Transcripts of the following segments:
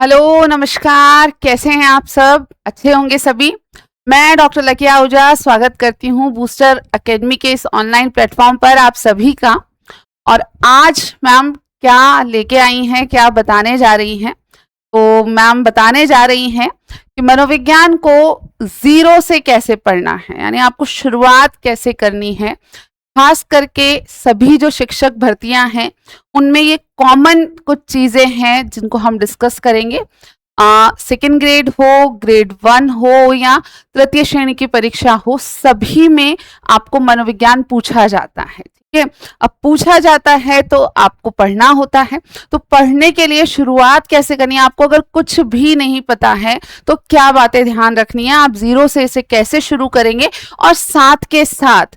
Hello, नमस्कार। कैसे हैं आप सब? अच्छे होंगे सभी। मैं डॉक्टर लकिया आहूजा स्वागत करती हूँ बूस्टर एकेडमी के इस ऑनलाइन प्लेटफॉर्म पर आप सभी का। और आज मैम क्या लेके आई हैं, क्या बताने जा रही हैं? तो मैम बताने जा रही हैं कि मनोविज्ञान को ज़ीरो से कैसे पढ़ना है, यानी आपको शुरुआत कैसे करनी है। खास करके सभी जो शिक्षक भर्तियां हैं उनमें ये कॉमन कुछ चीज़ें हैं जिनको हम डिस्कस करेंगे। सेकेंड ग्रेड हो, ग्रेड 1 हो या तृतीय श्रेणी की परीक्षा हो, सभी में आपको मनोविज्ञान पूछा जाता है। ठीक है, अब पूछा जाता है तो आपको पढ़ना होता है। तो पढ़ने के लिए शुरुआत कैसे करनी है, आपको अगर कुछ भी नहीं पता है तो क्या बातें ध्यान रखनी है, आप ज़ीरो से इसे कैसे शुरू करेंगे, और साथ के साथ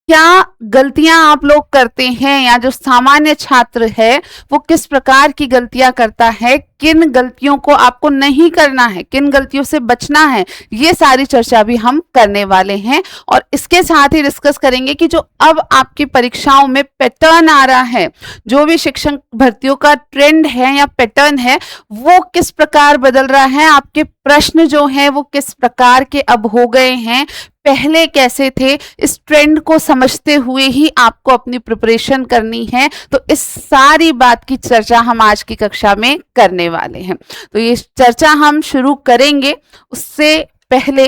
क्या गलतियां आप लोग करते हैं या जो सामान्य छात्र है वो किस प्रकार की गलतियां करता है, किन गलतियों को आपको नहीं करना है, किन गलतियों से बचना है, ये सारी चर्चा भी हम करने वाले हैं। और इसके साथ ही डिस्कस करेंगे कि जो अब आपकी परीक्षाओं में पैटर्न आ रहा है, जो भी शिक्षक भर्तियों का ट्रेंड है या पैटर्न है, वो किस प्रकार बदल रहा है, आपके प्रश्न जो हैं वो किस प्रकार के अब हो गए हैं, पहले कैसे थे, इस ट्रेंड को समझते हुए ही आपको अपनी प्रिपरेशन करनी है। तो इस सारी बात की चर्चा हम आज की कक्षा में करने वाले हैं। तो ये चर्चा हम शुरू करेंगे उससे पहले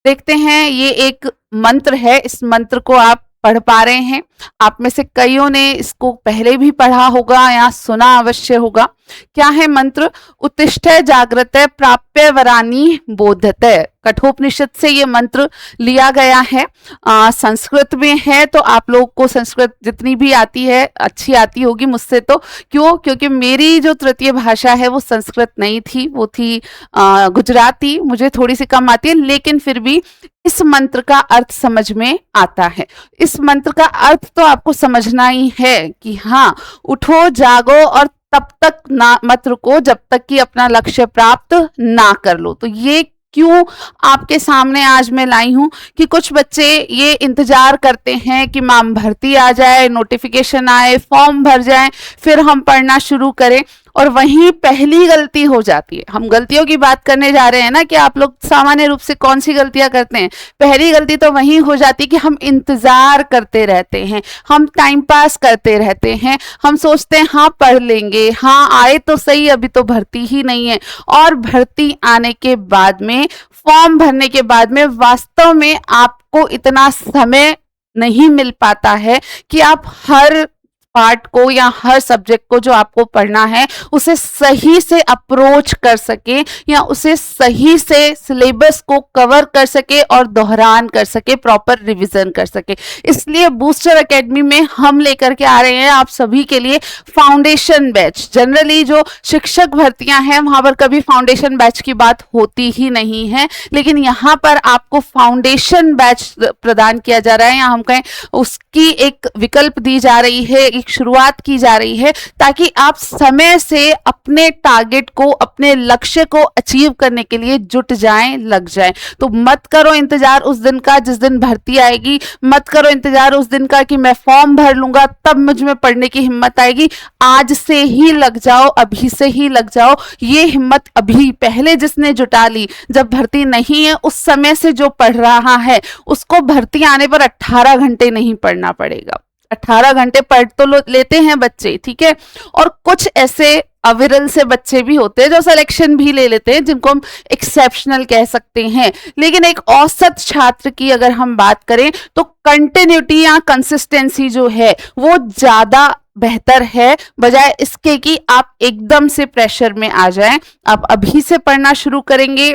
देखते हैं, ये एक मंत्र है, इस मंत्र को आप पढ़ पा रहे हैं। आप में से कईयों ने इसको पहले भी पढ़ा होगा या सुना अवश्य होगा। क्या है मंत्र? उत्तिष्ठे जागृते प्राप्य वरानी बोधते। कठोपनिषद से ये मंत्र लिया गया है। संस्कृत में है, तो आप लोग को संस्कृत जितनी भी आती है अच्छी आती होगी मुझसे। तो क्यों? क्योंकि मेरी जो तृतीय भाषा है वो संस्कृत नहीं थी, वो थी गुजराती। मुझे थोड़ी सी कम आती है, लेकिन फिर भी इस मंत्र का अर्थ समझ में आता है। इस मंत्र का अर्थ तो आपको समझना ही है कि हाँ, उठो जागो और तब तक ना मत रुको जब तक कि अपना लक्ष्य प्राप्त ना कर लो। तो ये क्यों आपके सामने आज मैं लाई हूं कि कुछ बच्चे ये इंतजार करते हैं कि मैम भर्ती आ जाए, नोटिफिकेशन आए, फॉर्म भर जाए, फिर हम पढ़ना शुरू करें, और वहीं पहली गलती हो जाती है। हम गलतियों की बात करने जा रहे हैं ना कि आप लोग सामान्य रूप से कौन सी गलतियां करते हैं। पहली गलती तो वहीं हो जाती है कि हम इंतजार करते रहते हैं, हम टाइम पास करते रहते हैं, हम सोचते हैं हाँ पढ़ लेंगे, हाँ आए तो सही, अभी तो भर्ती ही नहीं है। और भर्ती आने के बाद में, फॉर्म भरने के बाद में वास्तव में आपको इतना समय नहीं मिल पाता है कि आप हर पार्ट को या हर सब्जेक्ट को जो आपको पढ़ना है उसे सही से अप्रोच कर सके, या उसे सही से सिलेबस को कवर कर सके और दोहरान कर सके, प्रॉपर रिवीजन कर सके। इसलिए बूस्टर एकेडमी में हम लेकर के आ रहे हैं आप सभी के लिए फाउंडेशन बैच। जनरली जो शिक्षक भर्तियां हैं वहां पर कभी फाउंडेशन बैच की बात होती ही नहीं है, लेकिन यहाँ पर आपको फाउंडेशन बैच प्रदान किया जा रहा है, या हम कहें उसकी एक विकल्प दी जा रही है, एक शुरुआत की जा रही है, ताकि आप समय से अपने टारगेट को, अपने लक्ष्य को अचीव करने के लिए जुट जाएं, लग जाएं। तो मत करो इंतजार उस दिन का जिस दिन भर्ती आएगी, मत करो इंतजार उस दिन का कि मैं फॉर्म भर लूंगा तब मुझ में पढ़ने की हिम्मत आएगी। आज से ही लग जाओ, अभी से ही लग जाओ। ये हिम्मत अभी पहले जिसने जुटा ली, जब भर्ती नहीं है उस समय से जो पढ़ रहा है उसको भर्ती आने पर 18 घंटे नहीं पढ़ना पड़ेगा। 18 घंटे पढ़ तो लेते हैं बच्चे, ठीक है, और कुछ ऐसे अविरल से बच्चे भी होते हैं जो सिलेक्शन भी ले लेते हैं, जिनको हम एक्सेप्शनल कह सकते हैं। लेकिन एक औसत छात्र की अगर हम बात करें तो कंटिन्यूटी या कंसिस्टेंसी जो है वो ज्यादा बेहतर है, बजाय इसके कि आप एकदम से प्रेशर में आ जाएं। आप अभी से पढ़ना शुरू करेंगे,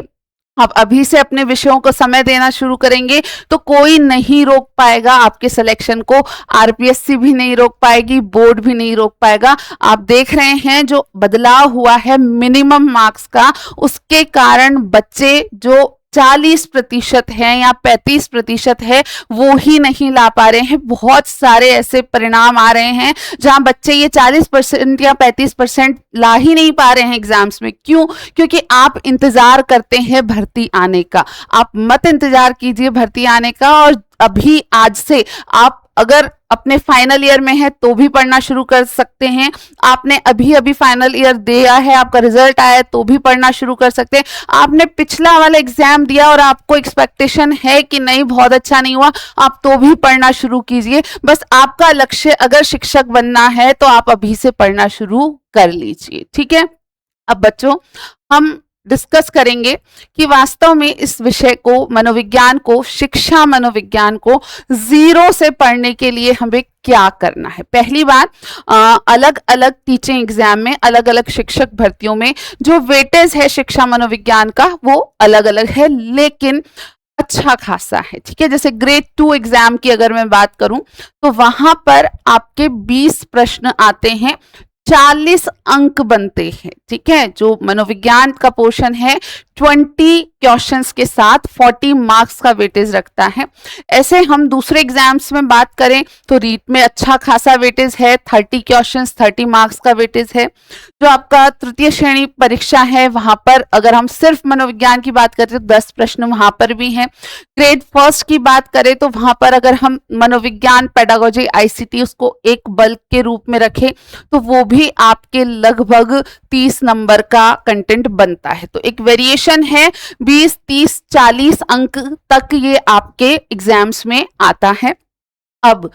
आप अभी से अपने विषयों को समय देना शुरू करेंगे तो कोई नहीं रोक पाएगा आपके सिलेक्शन को। आरपीएससी भी नहीं रोक पाएगी, बोर्ड भी नहीं रोक पाएगा। आप देख रहे हैं जो बदलाव हुआ है मिनिमम मार्क्स का, उसके कारण बच्चे जो 40% है या 35% है वो ही नहीं ला पा रहे हैं। बहुत सारे ऐसे परिणाम आ रहे हैं जहां बच्चे ये 40% या 35% ला ही नहीं पा रहे हैं एग्जाम्स में। क्यों? क्योंकि आप इंतजार करते हैं भर्ती आने का। आप मत इंतजार कीजिए भर्ती आने का, और अभी आज से आप अगर अपने फाइनल ईयर में है तो भी पढ़ना शुरू कर सकते हैं, आपने अभी अभी फाइनल ईयर दिया है, आपका रिजल्ट आया है तो भी पढ़ना शुरू कर सकते हैं, आपने पिछला वाला एग्जाम दिया और आपको एक्सपेक्टेशन है कि नहीं बहुत अच्छा नहीं हुआ, आप तो भी पढ़ना शुरू कीजिए। बस आपका लक्ष्य अगर शिक्षक बनना है तो आप अभी से पढ़ना शुरू कर लीजिए, ठीक है। अब बच्चों हम डिस्कस करेंगे कि वास्तव में इस विषय को, मनोविज्ञान को, शिक्षा मनोविज्ञान को जीरो से पढ़ने के लिए हमें क्या करना है। पहली बात, अलग अलग टीचिंग एग्जाम में, अलग अलग शिक्षक भर्तियों में जो वेटेज है शिक्षा मनोविज्ञान का वो अलग अलग है, लेकिन अच्छा खासा है, ठीक है। जैसे ग्रेड 2 एग्जाम की अगर मैं बात करूं तो वहां पर आपके 20 प्रश्न आते हैं, 40 अंक बनते हैं, ठीक है। जो मनोविज्ञान का पोर्शन है 20 क्वेश्चंस के साथ 40 मार्क्स का वेटेज रखता है। ऐसे हम दूसरे एग्जाम्स में बात करें तो रीट में अच्छा खासा वेटेज है, 30 क्वेश्चंस 30 मार्क्स का वेटेज है। जो आपका तृतीय श्रेणी परीक्षा है वहां पर अगर हम सिर्फ मनोविज्ञान की बात करें तो 10 प्रश्न वहां पर भी हैं। ग्रेड फर्स्ट की बात करें तो वहां पर अगर हम मनोविज्ञान, पेडागोजी, आईसीटी उसको एक बल्क के रूप में रखें तो वो भी आपके लगभग 30 नंबर का कंटेंट बनता है। तो एक वेरिएशन है, 20, 30, 40 अंक तक ये आपके एग्जाम्स में आता है। अब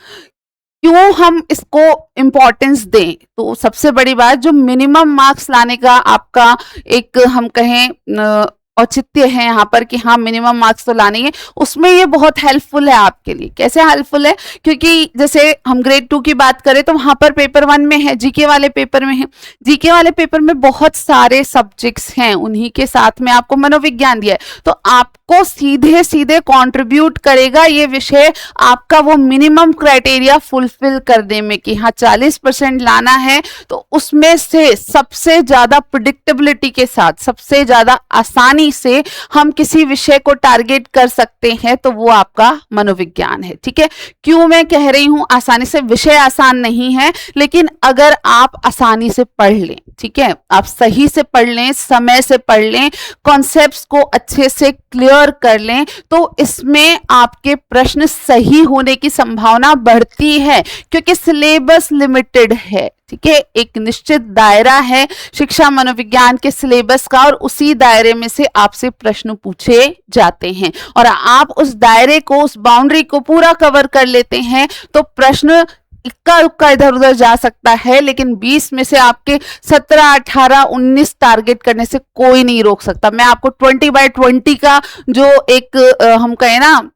क्यों हम इसको इंपॉर्टेंस दें, तो सबसे बड़ी बात जो मिनिमम मार्क्स लाने का आपका एक हम कहें औचित्य है यहाँ पर कि हाँ मिनिमम मार्क्स तो लाने हैं, उसमें ये बहुत हेल्पफुल है आपके लिए। कैसे हेल्पफुल है, क्योंकि जैसे हम ग्रेड 2 की बात करें तो वहां पर पेपर 1 में है, जीके वाले पेपर में है, जीके वाले पेपर में बहुत सारे सब्जेक्ट्स हैं, उन्हीं के साथ में आपको मनोविज्ञान दिया है, तो आपको सीधे सीधे कंट्रीब्यूट करेगा ये विषय आपका वो मिनिमम क्राइटेरिया फुलफिल करने में कि हाँ 40% लाना है, तो उसमें से सबसे ज्यादा प्रिडिक्टेबिलिटी के साथ, सबसे ज्यादा आसानी से हम किसी विषय को टारगेट कर सकते हैं तो वो आपका मनोविज्ञान है, ठीक है। क्यों मैं कह रही हूं आसानी से, विषय आसान नहीं है, लेकिन अगर आप आसानी से पढ़ लें, ठीक है, आप सही से पढ़ लें, समय से पढ़ लें, कॉन्सेप्ट्स को अच्छे से क्लियर कर लें, तो इसमें आपके प्रश्न सही होने की संभावना बढ़ती है, क्योंकि सिलेबस लिमिटेड है, ठीक है। एक निश्चित दायरा है शिक्षा मनोविज्ञान के सिलेबस का और उसी दायरे में से आपसे प्रश्न पूछे जाते हैं, और आप उस दायरे को, उस बाउंड्री को पूरा कवर कर लेते हैं तो प्रश्न इक्का उक्का इधर उधर जा सकता है, लेकिन 20 में से आपके 17, 18, 19 टारगेट करने से कोई नहीं रोक सकता। मैं आपको 20/20 का जो एक हम कहें ना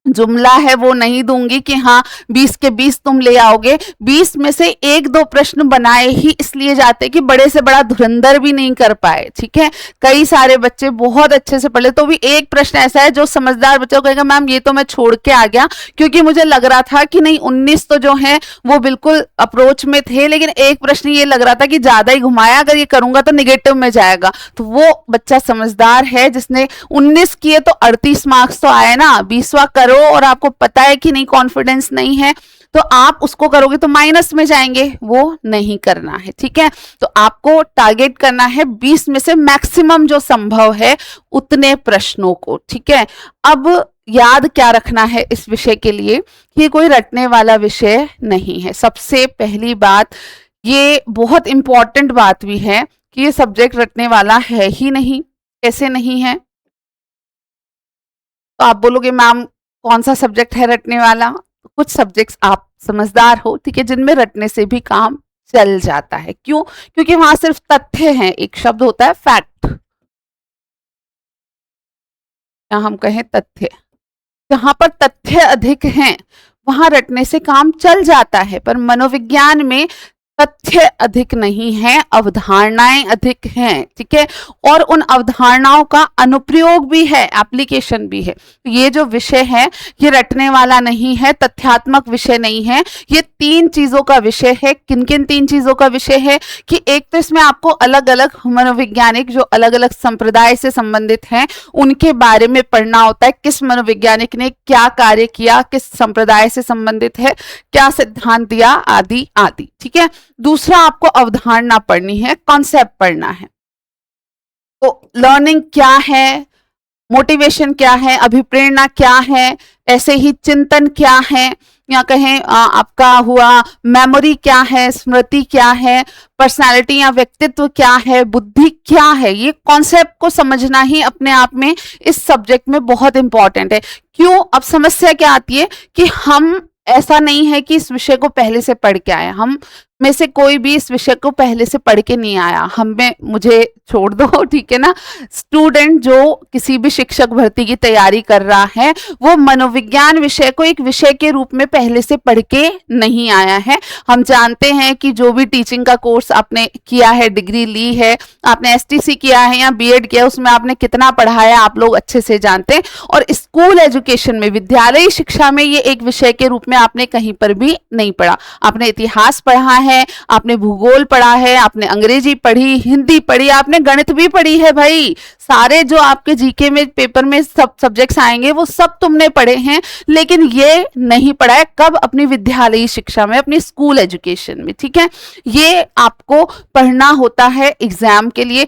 जुमला है वो नहीं दूंगी कि हाँ 20 के 20 तुम ले आओगे। 20 में से 1-2 प्रश्न बनाए ही इसलिए जाते कि बड़े से बड़ा धुरंधर भी नहीं कर पाए, ठीक है। कई सारे बच्चे बहुत अच्छे से पढ़े, तो भी एक प्रश्न ऐसा है जो समझदार बच्चों को कहेगा मैम ये तो मैं छोड़ के आ गया क्योंकि मुझे लग रहा था कि नहीं 19 तो जो है वो बिल्कुल अप्रोच में थे, लेकिन एक प्रश्न ये लग रहा था कि ज्यादा ही घुमाया, अगर ये करूंगा तो निगेटिव में जाएगा। तो वो बच्चा समझदार है जिसने 19 किए तो 38 मार्क्स तो आए ना, 20वां करो और आपको पता है कि नहीं कॉन्फिडेंस नहीं है तो आप उसको करोगे तो माइनस में जाएंगे, वो नहीं करना है, ठीक है। तो आपको टारगेट करना है 20 में से मैक्सिमम जो संभव है उतने प्रश्नों को, ठीक है। अब याद क्या रखना है इस विषय के लिए कि कोई रटने वाला विषय नहीं है। सबसे पहली बात, ये बहुत इंपॉर्टेंट बात भी है कि ये सब्जेक्ट रटने वाला है ही नहीं। कैसे नहीं है, तो आप बोलोगे मैम कौन सा सब्जेक्ट है रटने वाला। कुछ सब्जेक्ट्स आप समझदार हो, ठीक है, जिनमें रटने से भी काम चल जाता है। क्यों, क्योंकि वहां सिर्फ तथ्य हैं, एक शब्द होता है फैक्ट, या हम कहें तथ्य, जहां पर तथ्य अधिक हैं वहां रटने से काम चल जाता है। पर मनोविज्ञान में तथ्य अधिक नहीं है, अवधारणाएं अधिक हैं, ठीक है, और उन अवधारणाओं का अनुप्रयोग भी है, एप्लीकेशन भी है। ये जो विषय है ये रटने वाला नहीं है, तथ्यात्मक विषय नहीं है, ये 3 चीजों का विषय है। किन किन 3 चीजों का विषय है कि एक तो इसमें आपको अलग अलग मनोवैज्ञानिक जो अलग अलग संप्रदाय से संबंधित हैं उनके बारे में पढ़ना होता है, किस मनोवैज्ञानिक ने क्या कार्य किया, किस संप्रदाय से संबंधित है, क्या सिद्धांत दिया, आदि आदि, ठीक है। दूसरा आपको अवधारणा पढ़नी है, कॉन्सेप्ट पढ़ना है। तो लर्निंग क्या है, मोटिवेशन क्या है, अभिप्रेरणा क्या है, ऐसे ही चिंतन क्या है, या कहें आपका हुआ मेमोरी क्या है, स्मृति क्या है, पर्सनालिटी या व्यक्तित्व क्या है, बुद्धि क्या है। ये कॉन्सेप्ट को समझना ही अपने आप में इस सब्जेक्ट में बहुत इंपॉर्टेंट है। क्यों? अब समस्या क्या आती है कि हम, ऐसा नहीं है कि इस विषय को पहले से पढ़ के आए, हम में से कोई भी इस विषय को पहले से पढ़ के नहीं आया, हमें, मुझे छोड़ दो, ठीक है ना। स्टूडेंट जो किसी भी शिक्षक भर्ती की तैयारी कर रहा है वो मनोविज्ञान विषय को एक विषय के रूप में पहले से पढ़ के नहीं आया है। हम जानते हैं कि जो भी टीचिंग का कोर्स आपने किया है, डिग्री ली है, आपने एसटीसी किया है या बीएड किया, उसमें आपने कितना पढ़ा है आप लोग अच्छे से जानते हैं। और स्कूल एजुकेशन में, विद्यालयी शिक्षा में ये एक विषय के रूप में आपने कहीं पर भी नहीं पढ़ा। आपने इतिहास पढ़ा है, आपने भूगोल पढ़ा है, आपने अंग्रेजी पढ़ी, हिंदी पढ़ी, आपने गणित भी पढ़ी है भाई। सारे जो आपके जीके में पेपर में सब सब्जेक्ट्स आएंगे वो सब तुमने पढ़े हैं, लेकिन ये नहीं पढ़ा है। कब? अपनी विद्यालयी शिक्षा में, अपनी स्कूल एजुकेशन में, ठीक है। ये आपको पढ़ना होता है एग्जाम के लिए।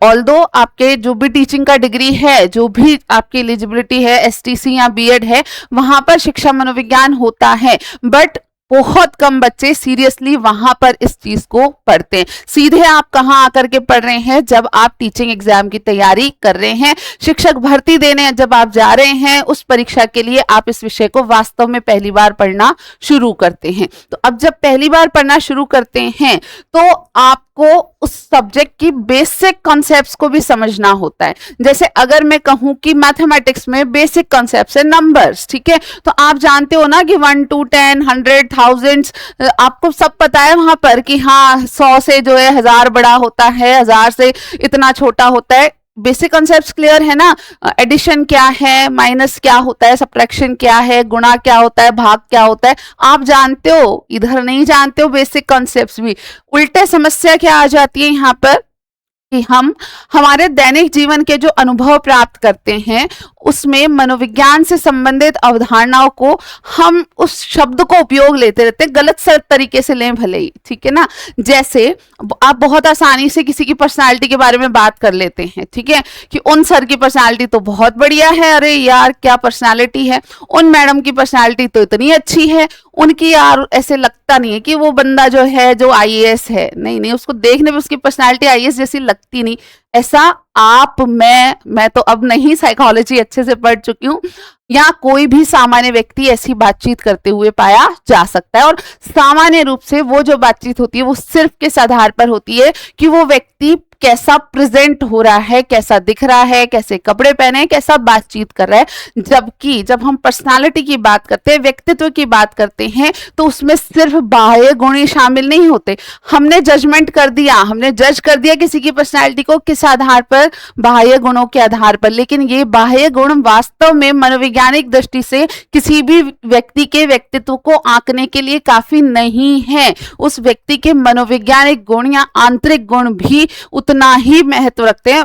ऑल्दो आपके जो भी टीचिंग का डिग्री है, जो भी आपकी एलिजिबिलिटी है, एसटीसी या बीएड है, वहां पर शिक्षा मनोविज्ञान होता है, बट बहुत कम बच्चे सीरियसली वहां पर इस चीज को पढ़ते हैं। सीधे आप कहां आकर के पढ़ रहे हैं? जब आप टीचिंग एग्जाम की तैयारी कर रहे हैं, शिक्षक भर्ती देने जब आप जा रहे हैं, उस परीक्षा के लिए आप इस विषय को वास्तव में पहली बार पढ़ना शुरू करते हैं। तो अब जब पहली बार पढ़ना शुरू करते हैं तो आपको उस सब्जेक्ट की बेसिक कॉन्सेप्ट्स को भी समझना होता है। जैसे अगर मैं कहूं कि मैथमेटिक्स में बेसिक कॉन्सेप्ट्स है नंबर्स, ठीक है, तो आप जानते हो ना कि 1 to 10, 100, थाउजेंड्स, आपको सब पता है वहां पर कि हाँ 100 से जो है 1000 बड़ा होता है, 1000 से इतना छोटा होता है। बेसिक कॉन्सेप्ट्स क्लियर है ना? एडिशन क्या है, माइनस क्या होता है, सब्ट्रैक्शन क्या है, गुणा क्या होता है, भाग क्या होता है, आप जानते हो। इधर नहीं जानते हो बेसिक कॉन्सेप्ट्स भी। उल्टे समस्या क्या आ जाती है यहाँ पर कि हम हमारे दैनिक जीवन के जो अनुभव प्राप्त करते हैं उसमें मनोविज्ञान से संबंधित अवधारणाओं को हम उस शब्द को उपयोग लेते रहते हैं, गलत तरीके से लें भले ही, ठीक है ना। जैसे आप बहुत आसानी से किसी की पर्सनालिटी के बारे में बात कर लेते हैं, ठीक है, कि उन सर की पर्सनालिटी तो बहुत बढ़िया है, अरे यार क्या पर्सनालिटी है, उन मैडम की पर्सनालिटी तो इतनी अच्छी है, उनकी यार ऐसे लगता नहीं है कि वो बंदा जो है जो आईएएस है, नहीं नहीं, उसको देखने में उसकी पर्सनालिटी आईएएस जैसी लगती नहीं। ऐसा आप, मैं तो अब नहीं साइकोलॉजी अच्छे से पढ़ चुकी हूँ, या कोई भी सामान्य व्यक्ति ऐसी बातचीत करते हुए पाया जा सकता है। और सामान्य रूप से वो जो बातचीत होती है वो सिर्फ किस आधार पर होती है कि वो व्यक्ति कैसा प्रेजेंट हो रहा है, कैसा दिख रहा है, कैसे कपड़े पहने, कैसा बातचीत कर रहा है। जबकि जब हम पर्सनालिटी की बात करते हैं, व्यक्तित्व की बात करते हैं, तो उसमें सिर्फ बाह्य गुण ही शामिल नहीं होते। हमने जजमेंट कर दिया, हमने जज कर दिया किसी की पर्सनालिटी को किस आधार पर? बाह्य गुणों के आधार पर। लेकिन ये बाह्य गुण वास्तव में मनोवैज्ञानिक दृष्टि से किसी भी व्यक्ति के व्यक्तित्व को आंकने के लिए काफी नहीं है। उस व्यक्ति के मनोवैज्ञानिक गुण या आंतरिक गुण भी उतना ही महत्व रखते हैं,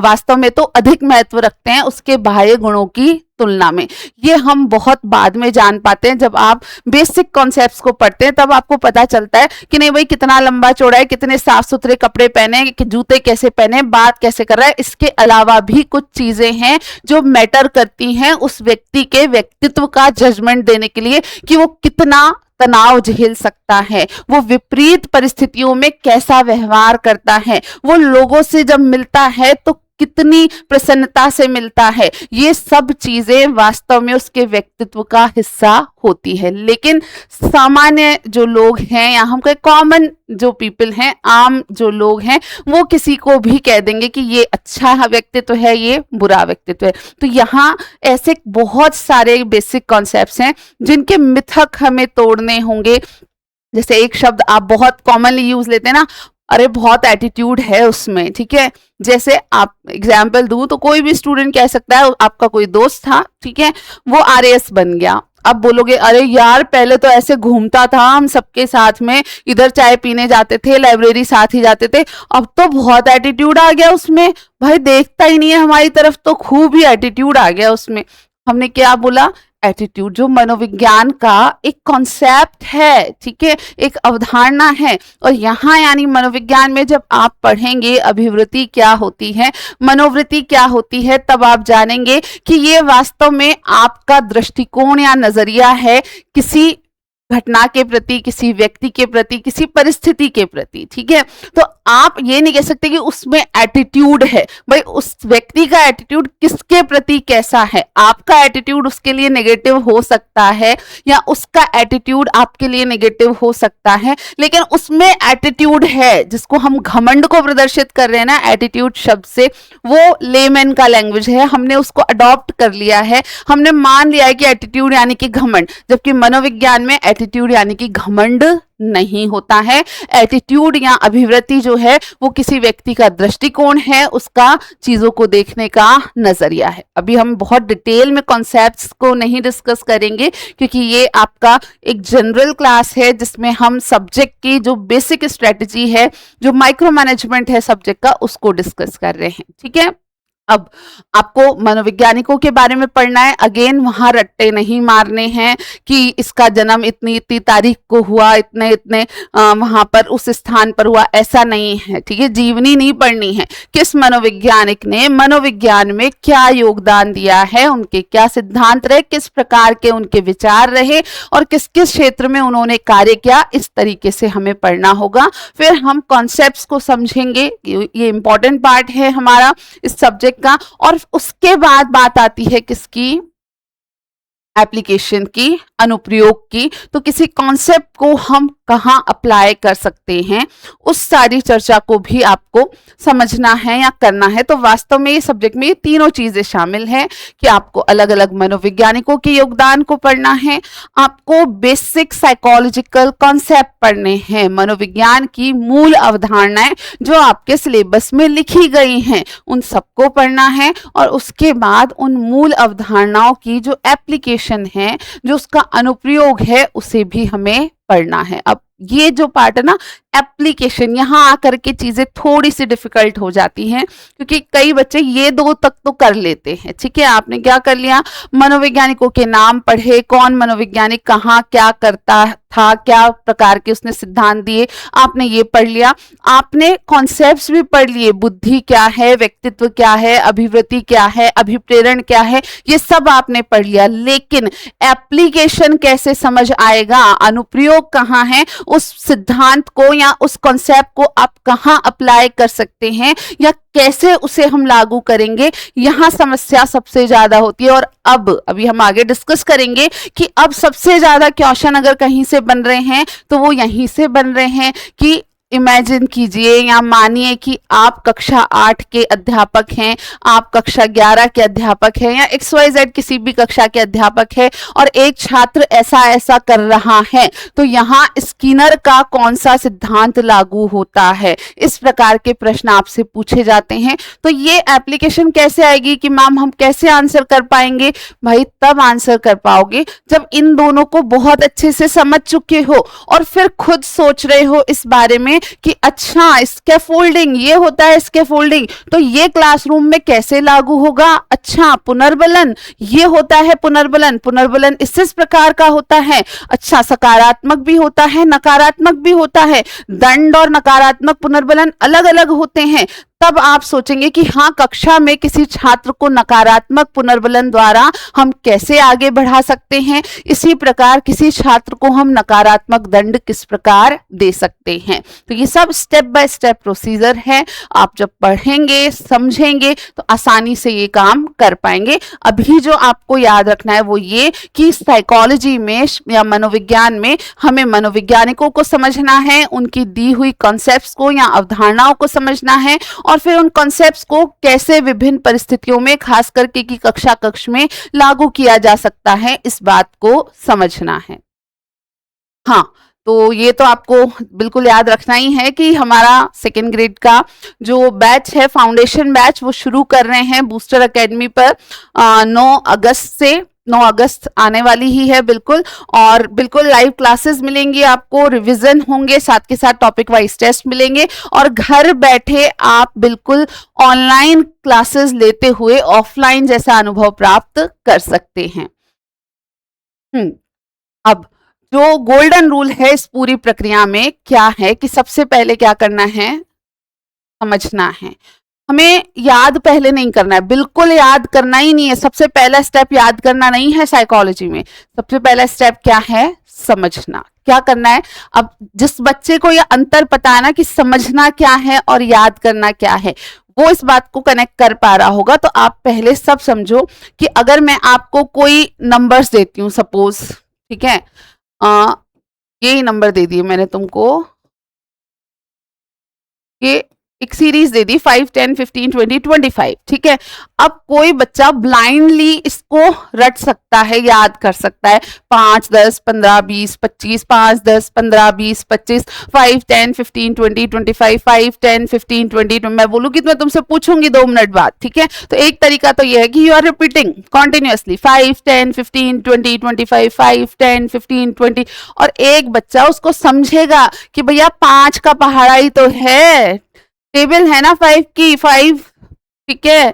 वास्तव में तो अधिक महत्व रखते हैं उसके बाह्य गुणों की तुलना में। ये हम बहुत बाद में जान पाते हैं, जब आप बेसिक कॉन्सेप्ट्स को पढ़ते हैं तब आपको पता चलता है कि नहीं भाई कितना लंबा चौड़ा है, कितने साफ सुथरे कपड़े पहने, जूते कैसे पहने, बात कैसे कर रहा है। इसके अलावा भी कुछ चीजें हैं जो मैटर करती हैं उस व्यक्ति के व्यक्तित्व का जजमेंट देने के लिए, कि वो कितना तनाव झेल सकता है, वो विपरीत परिस्थितियों में कैसा व्यवहार करता है, वो लोगों से जब मिलता है तो कितनी प्रसन्नता से मिलता है। ये सब चीजें वास्तव में उसके व्यक्तित्व का हिस्सा होती है। लेकिन सामान्य जो लोग हैं, या हम कहें कॉमन जो पीपल हैं, आम जो लोग हैं, वो किसी को भी कह देंगे कि ये अच्छा व्यक्तित्व है, ये बुरा व्यक्तित्व है। तो यहाँ ऐसे बहुत सारे बेसिक कॉन्सेप्ट्स हैं जिनके मिथक हमें तोड़ने होंगे। जैसे एक शब्द आप बहुत कॉमनली यूज लेते हैं ना, अरे बहुत एटीट्यूड है उसमें, ठीक है। जैसे आप एग्जाम्पल दूं तो कोई भी स्टूडेंट कह सकता है, आपका कोई दोस्त था, ठीक है, वो आरएएस बन गया। अब बोलोगे अरे यार पहले तो ऐसे घूमता था हम सबके साथ में, इधर चाय पीने जाते थे, लाइब्रेरी साथ ही जाते थे, अब तो बहुत एटीट्यूड आ गया उसमें, भाई देखता ही नहीं है हमारी तरफ, तो खूब ही एटीट्यूड आ गया उसमें। हमने क्या बोला? एटीट्यूड, जो मनोविज्ञान का एक कॉन्सेप्ट है, ठीक है, एक अवधारणा है। और यहाँ यानी मनोविज्ञान में जब आप पढ़ेंगे अभिवृत्ति क्या होती है, मनोवृत्ति क्या होती है, तब आप जानेंगे कि ये वास्तव में आपका दृष्टिकोण या नजरिया है किसी घटना के प्रति, किसी व्यक्ति के प्रति, किसी परिस्थिति के प्रति, ठीक है। तो आप ये नहीं कह सकते कि उसमें एटीट्यूड है। भाई उस व्यक्ति का एटीट्यूड किसके प्रति कैसा है, आपका एटीट्यूड उसके लिए नेगेटिव हो सकता है या उसका एटीट्यूड आपके लिए नेगेटिव हो सकता है, लेकिन उसमें एटीट्यूड है, जिसको हम घमंड को प्रदर्शित कर रहे हैं ना एटीट्यूड शब्द से, वो लेमैन का लैंग्वेज है, हमने उसको अडॉप्ट कर लिया है, हमने मान लिया है कि एटीट्यूड यानी कि घमंड, जबकि मनोविज्ञान में एटीट्यूड यानी कि घमंड नहीं होता है। एटीट्यूड या अभिवृत्ति जो है वो किसी व्यक्ति का दृष्टिकोण है, उसका चीजों को देखने का नजरिया है। अभी हम बहुत डिटेल में कॉन्सेप्ट्स को नहीं डिस्कस करेंगे क्योंकि ये आपका एक जनरल क्लास है जिसमें हम सब्जेक्ट की जो बेसिक स्ट्रेटजी है, जो माइक्रो मैनेजमेंट है सब्जेक्ट का, उसको डिस्कस कर रहे हैं, ठीक है। अब आपको मनोवैज्ञानिकों के बारे में पढ़ना है, अगेन वहां रट्टे नहीं मारने हैं कि इसका जन्म इतनी इतनी तारीख को हुआ, इतने इतने वहां पर उस स्थान पर हुआ, ऐसा नहीं है, ठीक है। जीवनी नहीं पढ़नी है, किस मनोवैज्ञानिक ने मनोविज्ञान में क्या योगदान दिया है, उनके क्या सिद्धांत रहे, किस प्रकार के उनके विचार रहे और किस किस क्षेत्र में उन्होंने कार्य किया, इस तरीके से हमें पढ़ना होगा। फिर हम कॉन्सेप्ट्स को समझेंगे, ये इंपॉर्टेंट पार्ट है हमारा इस सब्जेक्ट का। और उसके बाद बात आती है किसकी, एप्लीकेशन की, अनुप्रयोग की। तो किसी कॉन्सेप्ट को हम कहां अप्लाई कर सकते हैं, उस सारी चर्चा को भी आपको समझना है या करना है। तो वास्तव में ये सब्जेक्ट में ये तीनों चीजें शामिल हैं कि आपको अलग अलग मनोवैज्ञानिकों के योगदान को पढ़ना है, आपको बेसिक साइकोलॉजिकल कॉन्सेप्ट पढ़ने हैं, मनोविज्ञान की मूल अवधारणाएं जो आपके सिलेबस में लिखी गई हैं उन सबको पढ़ना है, और उसके बाद उन मूल अवधारणाओं की जो एप्लीकेशन है, जो उसका अनुप्रयोग है, उसे भी हमें पढ़ना है। अब ये जो पार्ट है ना एप्लीकेशन, यहाँ आकर के चीजें थोड़ी सी डिफिकल्ट हो जाती हैं क्योंकि कई बच्चे ये दो तक तो कर लेते हैं, ठीक है। आपने क्या कर लिया, मनोवैज्ञानिकों के नाम पढ़े, कौन मनोवैज्ञानिक कहाँ क्या करता था, क्या प्रकार के उसने सिद्धांत दिए, आपने ये पढ़ लिया। आपने कॉन्सेप्ट्स भी पढ़ लिए, बुद्धि क्या है, व्यक्तित्व क्या है, अभिवृत्ति क्या है, अभिप्रेरण क्या है, ये सब आपने पढ़ लिया। लेकिन एप्लीकेशन कैसे समझ आएगा, अनुप्रयोग कहाँ है, उस सिद्धांत को या उस कॉन्सेप्ट को आप कहां अप्लाई कर सकते हैं या कैसे उसे हम लागू करेंगे, यहां समस्या सबसे ज्यादा होती है। और अभी हम आगे डिस्कस करेंगे कि अब सबसे ज्यादा क्वेश्चन अगर कहीं से बन रहे हैं तो वो यहीं से बन रहे हैं कि इमेजिन कीजिए या मानिए कि आप कक्षा 8 के अध्यापक हैं, आप कक्षा 11 के अध्यापक हैं या XYZ किसी भी कक्षा के अध्यापक है और एक छात्र ऐसा ऐसा कर रहा है, तो यहाँ स्किनर का कौन सा सिद्धांत लागू होता है, इस प्रकार के प्रश्न आपसे पूछे जाते हैं। तो ये एप्लीकेशन कैसे आएगी कि मैम हम कैसे आंसर कर पाएंगे, भाई तब आंसर कर पाओगे जब इन दोनों को बहुत अच्छे से समझ चुके हो और फिर खुद सोच रहे हो इस बारे में कि अच्छा स्कैफोल्डिंग ये होता है, स्कैफोल्डिंग तो ये क्लासरूम में कैसे लागू होगा, अच्छा पुनर्बलन ये होता है, पुनर्बलन पुनर्बलन इस प्रकार का होता है, अच्छा सकारात्मक भी होता है नकारात्मक भी होता है, दंड और नकारात्मक पुनर्बलन अलग अलग होते हैं। तब आप सोचेंगे कि हाँ कक्षा में किसी छात्र को नकारात्मक पुनर्बलन द्वारा हम कैसे आगे बढ़ा सकते हैं, इसी प्रकार किसी छात्र को हम नकारात्मक दंड किस प्रकार दे सकते हैं। तो ये सब स्टेप बाय स्टेप प्रोसीजर है, आप जब पढ़ेंगे समझेंगे तो आसानी से ये काम कर पाएंगे। अभी जो आपको याद रखना है वो ये कि साइकोलॉजी में या मनोविज्ञान में हमें मनोवैज्ञानिकों को समझना है, उनकी दी हुई कॉन्सेप्ट्स को या अवधारणाओं को समझना है और फिर उन कॉन्सेप्ट्स को कैसे विभिन्न परिस्थितियों में खास करके की कक्षा कक्ष में लागू किया जा सकता है, इस बात को समझना है। हाँ तो ये तो आपको बिल्कुल याद रखना ही है कि हमारा सेकेंड ग्रेड का जो बैच है फाउंडेशन बैच वो शुरू कर रहे हैं बूस्टर एकेडमी पर 9 अगस्त से। 9 अगस्त आने वाली ही है बिल्कुल, और बिल्कुल लाइव क्लासेस मिलेंगी आपको, रिवीजन होंगे, साथ के साथ टॉपिक वाइज टेस्ट मिलेंगे और घर बैठे आप बिल्कुल ऑनलाइन क्लासेस लेते हुए ऑफलाइन जैसा अनुभव प्राप्त कर सकते हैं। हम्म अब जो गोल्डन रूल है इस पूरी प्रक्रिया में क्या है कि सबसे पहले क्या करना है, समझना है। हमें याद पहले नहीं करना है, बिल्कुल याद करना ही नहीं है। सबसे पहला स्टेप याद करना नहीं है साइकोलॉजी में। सबसे पहला स्टेप क्या है, समझना। क्या करना है, अब जिस बच्चे को ये अंतर पता है ना कि समझना क्या है और याद करना क्या है, वो इस बात को कनेक्ट कर पा रहा होगा। तो आप पहले सब समझो कि अगर मैं आपको कोई नंबर्स देती हूँ, सपोज, ठीक है, यही नंबर दे दिए मैंने तुमको, ये एक सीरीज दे दी 5, 10, 15, 20, 25, ठीक है। अब कोई बच्चा ब्लाइंडली इसको रट सकता है, याद कर सकता है, 5, 10, 15, 20, 25, 5, 10, 15, 20, 25, 5, 10, 15, 20, 25, 5, 10, 15, 20। मैं बोलूंगी तो मैं तुमसे पूछूंगी 2 मिनट बाद, ठीक है। तो एक तरीका तो यह है कि यू आर रिपीटिंग कॉन्टिन्यूअसली 5, 10, 15, 20, 25, 5, 10, 15, 20, और एक बच्चा उसको समझेगा कि भैया 5 का पहाड़ा ही तो है, टेबल है ना 5 की, 5, ठीक है,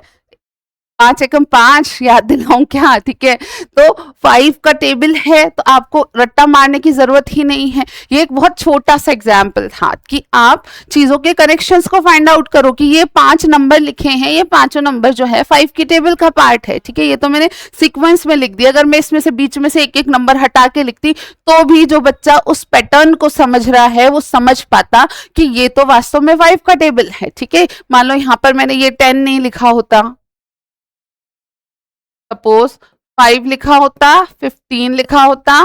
5 एकम 5, याद दिलाऊं क्या, ठीक है। तो 5 का टेबल है तो आपको रट्टा मारने की जरूरत ही नहीं है। ये एक बहुत छोटा सा एग्जाम्पल था कि आप चीजों के कनेक्शंस को फाइंड आउट करो कि ये 5 नंबर लिखे हैं, ये पांचों नंबर जो है 5 की टेबल का पार्ट है, ठीक है। ये तो मैंने सीक्वेंस में लिख दिया, अगर मैं इसमें से बीच में से एक एक नंबर हटा के लिखती तो भी जो बच्चा उस पैटर्न को समझ रहा है वो समझ पाता कि ये तो वास्तव में 5 का टेबल है, ठीक है। मान लो यहाँ पर मैंने ये 10 नहीं लिखा होता, सपोज 5 लिखा होता, 15 लिखा होता,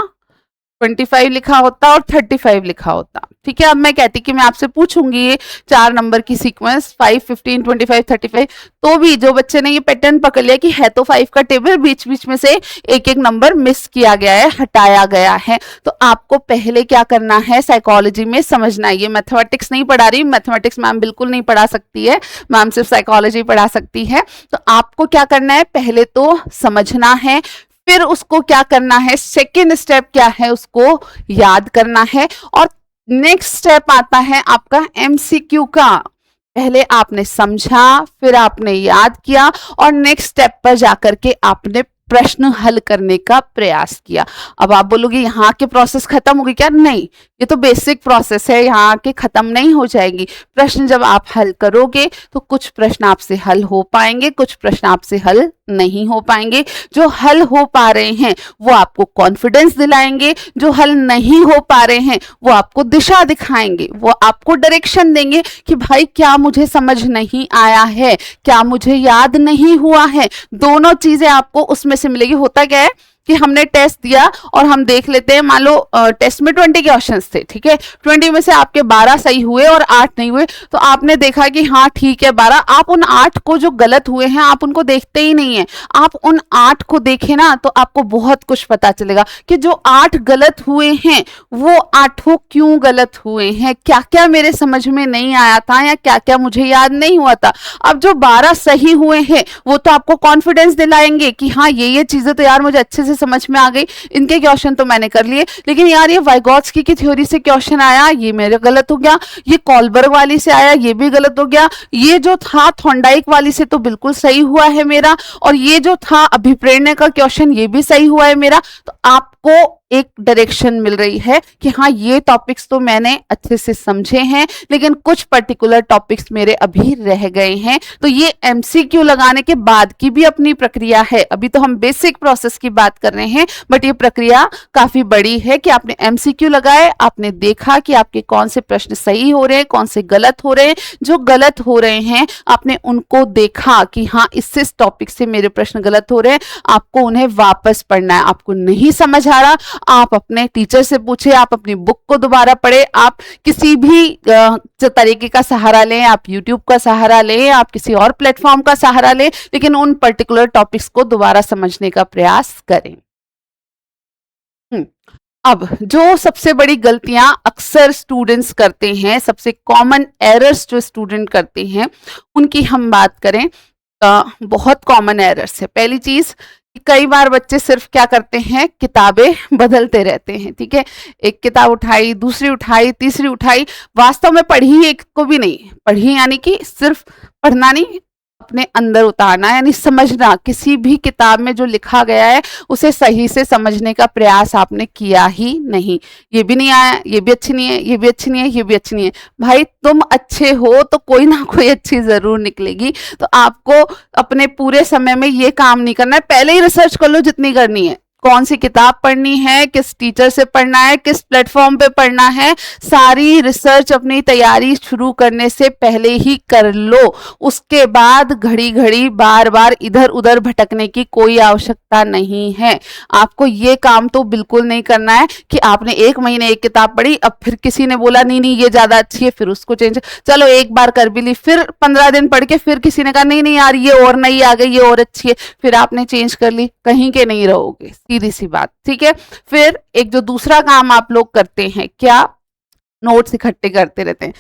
25 लिखा होता और 35 लिखा होता, ठीक है। अब मैं कहती कि मैं आपसे पूछूंगी ये 4 नंबर की सीक्वेंस 5, 15, 25, 35, तो भी जो बच्चे ने ये पैटर्न पकड़ लिया कि है तो 5 का टेबल, बीच बीच में से एक एक नंबर मिस किया गया है, हटाया गया है। तो आपको पहले क्या करना है, साइकोलॉजी में समझना है। ये मैथमेटिक्स नहीं पढ़ा रही, मैथमेटिक्स मैम बिल्कुल नहीं पढ़ा सकती है, मैम सिर्फ साइकोलॉजी पढ़ा सकती है। तो आपको क्या करना है, पहले तो समझना है, फिर उसको क्या करना है, सेकेंड स्टेप क्या है, उसको याद करना है। और नेक्स्ट स्टेप आता है आपका एमसीक्यू का। पहले आपने समझा, फिर आपने याद किया, और नेक्स्ट स्टेप पर जाकर के आपने प्रश्न हल करने का प्रयास किया। अब आप बोलोगे यहाँ के प्रोसेस खत्म हो गई क्या, नहीं, ये तो बेसिक प्रोसेस है, यहाँ के खत्म नहीं हो जाएगी। प्रश्न जब आप हल करोगे तो कुछ प्रश्न आपसे हल हो पाएंगे, कुछ प्रश्न आपसे हल नहीं हो पाएंगे। जो हल हो पा रहे हैं वो आपको कॉन्फिडेंस दिलाएंगे, जो हल नहीं हो पा रहे हैं वो आपको दिशा दिखाएंगे, वो आपको डायरेक्शन देंगे कि भाई क्या मुझे समझ नहीं आया है, क्या मुझे याद नहीं हुआ है। दोनों चीजें आपको उसमें से मिलेगी। होता क्या है कि हमने टेस्ट दिया और हम देख लेते हैं, मान लो टेस्ट में 20 क्वेश्चंस थे, ठीक है, 20 में से आपके 12 सही हुए और 8 नहीं हुए, तो आपने देखा कि हाँ ठीक है 12, आप उन 8 को जो गलत हुए हैं आप उनको देखते ही नहीं है। आप उन 8 को देखें ना तो आपको बहुत कुछ पता चलेगा कि जो 8 गलत हुए हैं वो 8 क्यों गलत हुए हैं, क्या क्या मेरे समझ में नहीं आया था या क्या क्या मुझे याद नहीं हुआ था। अब जो 12 सही हुए हैं वो तो आपको कॉन्फिडेंस दिलाएंगे कि हाँ ये चीजें तो यार मुझे अच्छे से समझ में आ गई, इनके क्वेश्चन तो मैंने कर लिए, लेकिन यार ये वाइगोत्स्की की थ्योरी से क्वेश्चन आया, ये मेरे गलत हो गया, ये कॉलबर्ग वाली से आया, ये भी गलत हो गया, ये जो था थॉर्नडाइक वाली से तो बिल्कुल सही हुआ है मेरा, और ये जो था अभिप्रेरणा का क्वेश्चन ये भी सही हुआ है मेरा। तो आपको एक डायरेक्शन मिल रही है कि हाँ ये टॉपिक्स तो मैंने अच्छे से समझे हैं, लेकिन कुछ पर्टिकुलर टॉपिक्स मेरे अभी रह गए हैं। तो ये एमसीक्यू लगाने के बाद की भी अपनी प्रक्रिया है। अभी तो हम बेसिक प्रोसेस की बात कर रहे हैं, बट ये प्रक्रिया काफी बड़ी है कि आपने एमसीक्यू लगाए, आपने देखा कि आपके कौन से प्रश्न सही हो रहे हैं, कौन से गलत हो रहे हैं। जो गलत हो रहे हैं आपने उनको देखा कि हाँ इससे इस टॉपिक से मेरे प्रश्न गलत हो रहे हैं, आपको उन्हें वापस पढ़ना है। आपको नहीं समझ आ रहा, आप अपने टीचर से पूछे, आप अपनी बुक को दोबारा पढ़े, आप किसी भी तरीके का सहारा लें, आप यूट्यूब का सहारा लें, आप किसी और प्लेटफॉर्म का सहारा लें, लेकिन उन पर्टिकुलर टॉपिक्स को दोबारा समझने का प्रयास करें। अब जो सबसे बड़ी गलतियां अक्सर स्टूडेंट्स करते हैं, सबसे कॉमन एरर्स जो स्टूडेंट करते हैं, उनकी हम बात करें, बहुत कॉमन एरर्स है। पहली चीज, कई बार बच्चे सिर्फ क्या करते हैं, किताबें बदलते रहते हैं, ठीक है, एक किताब उठाई, दूसरी उठाई, तीसरी उठाई, वास्तव में पढ़ी एक को भी नहीं, पढ़ी यानी कि सिर्फ पढ़ना नहीं, अपने अंदर उतारना, यानी समझना, किसी भी किताब में जो लिखा गया है उसे सही से समझने का प्रयास आपने किया ही नहीं। ये भी नहीं आया, ये भी अच्छी नहीं है, ये भी अच्छी नहीं है, ये भी अच्छी नहीं है। भाई तुम अच्छे हो तो कोई ना कोई अच्छी जरूर निकलेगी। तो आपको अपने पूरे समय में ये काम नहीं करना है, पहले ही रिसर्च कर लो जितनी करनी है, कौन सी किताब पढ़नी है, किस टीचर से पढ़ना है, किस प्लेटफॉर्म पे पढ़ना है, सारी रिसर्च अपनी तैयारी शुरू करने से पहले ही कर लो। उसके बाद घड़ी घड़ी बार बार इधर उधर भटकने की कोई आवश्यकता नहीं है। आपको ये काम तो बिल्कुल नहीं करना है कि आपने एक महीने एक किताब पढ़ी, अब फिर किसी ने बोला नहीं नहीं ये ज्यादा अच्छी है, फिर उसको चेंज, चलो एक बार कर भी ली, फिर 15 दिन पढ़ के फिर किसी ने कहा नहीं नहीं यार ये और नई आ गई, ये और अच्छी है, फिर आपने चेंज कर ली, कहीं के नहीं रहोगे, सीधी सी बात। ठीक है, फिर एक जो दूसरा काम आप लोग करते हैं, क्या, नोट्स इकट्ठे करते रहते हैं।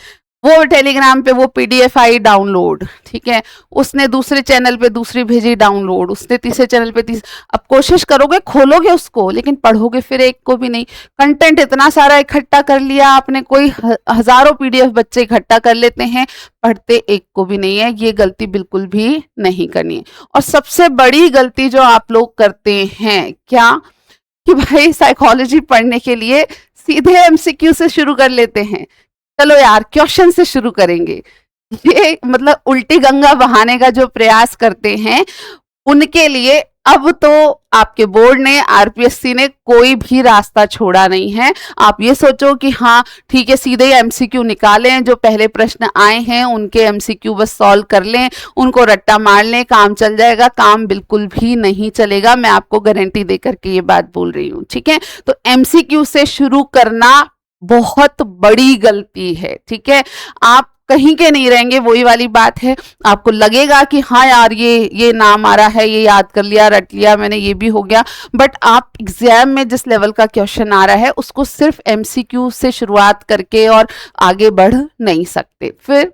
वो टेलीग्राम पे वो पीडीएफ आई डाउनलोड, ठीक है, उसने दूसरे चैनल पे दूसरी भेजी डाउनलोड, उसने तीसरे चैनल पे अब कोशिश करोगे खोलोगे उसको, लेकिन पढ़ोगे फिर एक को भी नहीं। कंटेंट इतना सारा इकट्ठा कर लिया आपने, कोई हजारों पीडीएफ बच्चे इकट्ठा कर लेते हैं, पढ़ते एक को भी नहीं है। ये गलती बिल्कुल भी नहीं करनी है। और सबसे बड़ी गलती जो आप लोग करते हैं, क्या, कि भाई साइकोलॉजी पढ़ने के लिए सीधे एमसीक्यू से शुरू कर लेते हैं। चलो यार क्वेश्चन से शुरू करेंगे, ये मतलब उल्टी गंगा बहाने का जो प्रयास करते हैं उनके लिए अब तो आपके बोर्ड ने, आरपीएससी ने कोई भी रास्ता छोड़ा नहीं है। आप ये सोचो कि हाँ ठीक है सीधे एमसीक्यू निकालें, जो पहले प्रश्न आए हैं उनके एमसीक्यू बस सॉल्व कर लें, उनको रट्टा मार लें, काम चल जाएगा। काम बिल्कुल भी नहीं चलेगा, मैं आपको गारंटी देकर के ये बात बोल रही हूँ। ठीक है, तो एमसीक्यू से शुरू करना बहुत बड़ी गलती है। ठीक है, आप कहीं के नहीं रहेंगे, वही वाली बात है। आपको लगेगा कि हाँ यार ये नाम आ रहा है, ये याद कर लिया, रट लिया मैंने, ये भी हो गया, बट आप एग्जाम में जिस लेवल का क्वेश्चन आ रहा है उसको सिर्फ एमसीक्यू से शुरुआत करके और आगे बढ़ नहीं सकते। फिर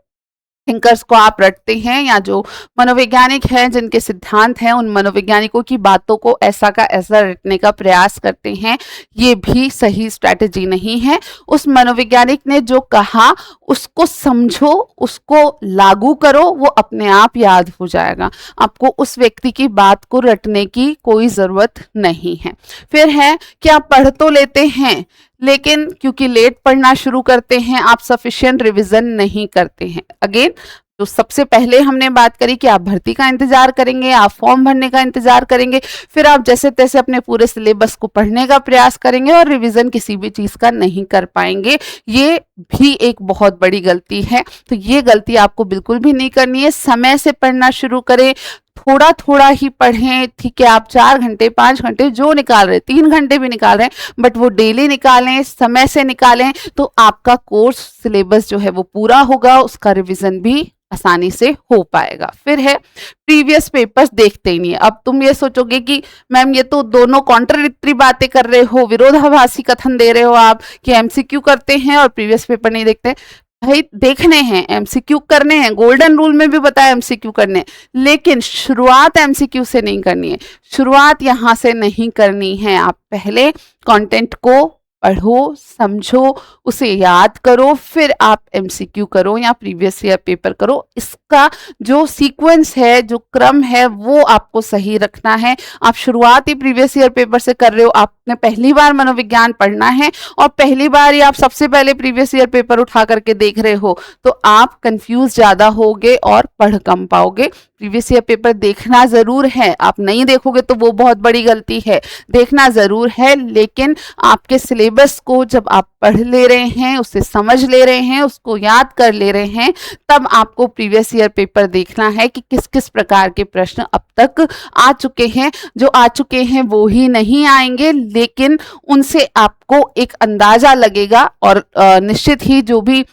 थिंकर्स को आप रटते हैं, या जो मनोवैज्ञानिक हैं जिनके सिद्धांत हैं उन मनोवैज्ञानिकों की बातों को ऐसा का ऐसा रटने का प्रयास करते हैं, ये भी सही स्ट्रैटेजी नहीं है। उस मनोवैज्ञानिक ने जो कहा उसको समझो, उसको लागू करो, वो अपने आप याद हो जाएगा। आपको उस व्यक्ति की बात को रटने की कोई जरूरत नहीं है। फिर है कि आप पढ़ तो लेते हैं, लेकिन क्योंकि लेट पढ़ना शुरू करते हैं आप सफिशिएंट रिवीजन नहीं करते हैं। अगेन तो सबसे पहले हमने बात करी कि आप भर्ती का इंतजार करेंगे, आप फॉर्म भरने का इंतजार करेंगे, फिर आप जैसे तैसे अपने पूरे सिलेबस को पढ़ने का प्रयास करेंगे और रिवीजन किसी भी चीज का नहीं कर पाएंगे। ये भी एक बहुत बड़ी गलती है, तो ये गलती आपको बिल्कुल भी नहीं करनी है। समय से पढ़ना शुरू करें, थोड़ा थोड़ा ही पढ़ें। ठीक है, आप 4 घंटे 5 घंटे जो निकाल रहे, 3 घंटे भी निकाल रहे हैं, बट वो डेली निकालें, समय से निकालें, तो आपका कोर्स सिलेबस जो है वो पूरा होगा, उसका रिवीजन भी आसानी से हो पाएगा। फिर है प्रीवियस पेपर्स देखते ही नहीं। अब तुम ये सोचोगे कि मैम ये तो दोनों कॉन्ट्राडिक्टरी बातें कर रहे हो, विरोधाभासी कथन दे रहे हो आप, कि एमसीक्यू करते हैं और प्रीवियस पेपर नहीं देखते। भाई देखने हैं, एमसीक्यू करने हैं, गोल्डन रूल में भी बताया एमसीक्यू करने, लेकिन शुरुआत एमसीक्यू से नहीं करनी है, शुरुआत यहां से नहीं करनी है। आप पहले कंटेंट को पढ़ो, समझो, उसे याद करो, फिर आप एमसीक्यू करो या प्रीवियस ईयर पेपर करो। इसका जो सीक्वेंस है, जो क्रम है, वो आपको सही रखना है। आप शुरुआत ही प्रीवियस ईयर पेपर से कर रहे हो, आपने पहली बार मनोविज्ञान पढ़ना है और पहली बार ही आप सबसे पहले प्रीवियस ईयर पेपर उठा करके देख रहे हो, तो आप कंफ्यूज ज्यादा होगे और पढ़ कम पाओगे। प्रीवियस ईयर पेपर देखना जरूर है, आप नहीं देखोगे तो वो बहुत बड़ी गलती है। देखना जरूर है, लेकिन आपके सिलेबस को जब आप पढ़ ले रहे हैं, उसे समझ ले रहे हैं, उसको याद कर ले रहे हैं, तब आपको प्रीवियस ईयर पेपर देखना है कि किस किस प्रकार के प्रश्न अब तक आ चुके हैं। जो आ चुके हैं वो ही नहीं आएंगे, लेकिन उनसे आपको एक अंदाजा लगेगा, और निश्चित ही जो भी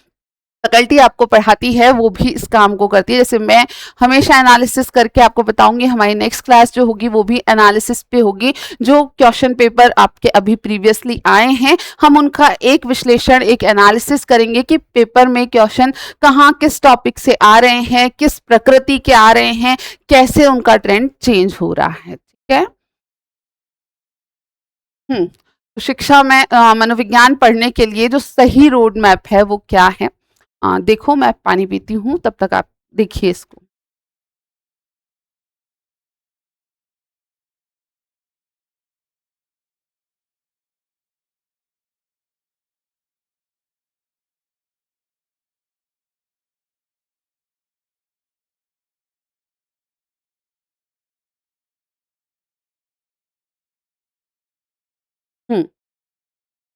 फैकल्टी आपको पढ़ाती है वो भी इस काम को करती है। जैसे मैं हमेशा एनालिसिस करके आपको बताऊंगी, हमारी नेक्स्ट क्लास जो होगी वो भी एनालिसिस पे होगी। जो क्वेश्चन पेपर आपके अभी प्रीवियसली आए हैं, हम उनका एक विश्लेषण, एक एनालिसिस करेंगे कि पेपर में क्वेश्चन कहाँ किस टॉपिक से आ रहे हैं, किस प्रकृति के आ रहे हैं, कैसे उनका ट्रेंड चेंज हो रहा है। ठीक है, शिक्षा में मनोविज्ञान पढ़ने के लिए जो सही रोड मैप है वो क्या है। देखो मैं पानी पीती हूँ, तब तक आप देखिए इसको।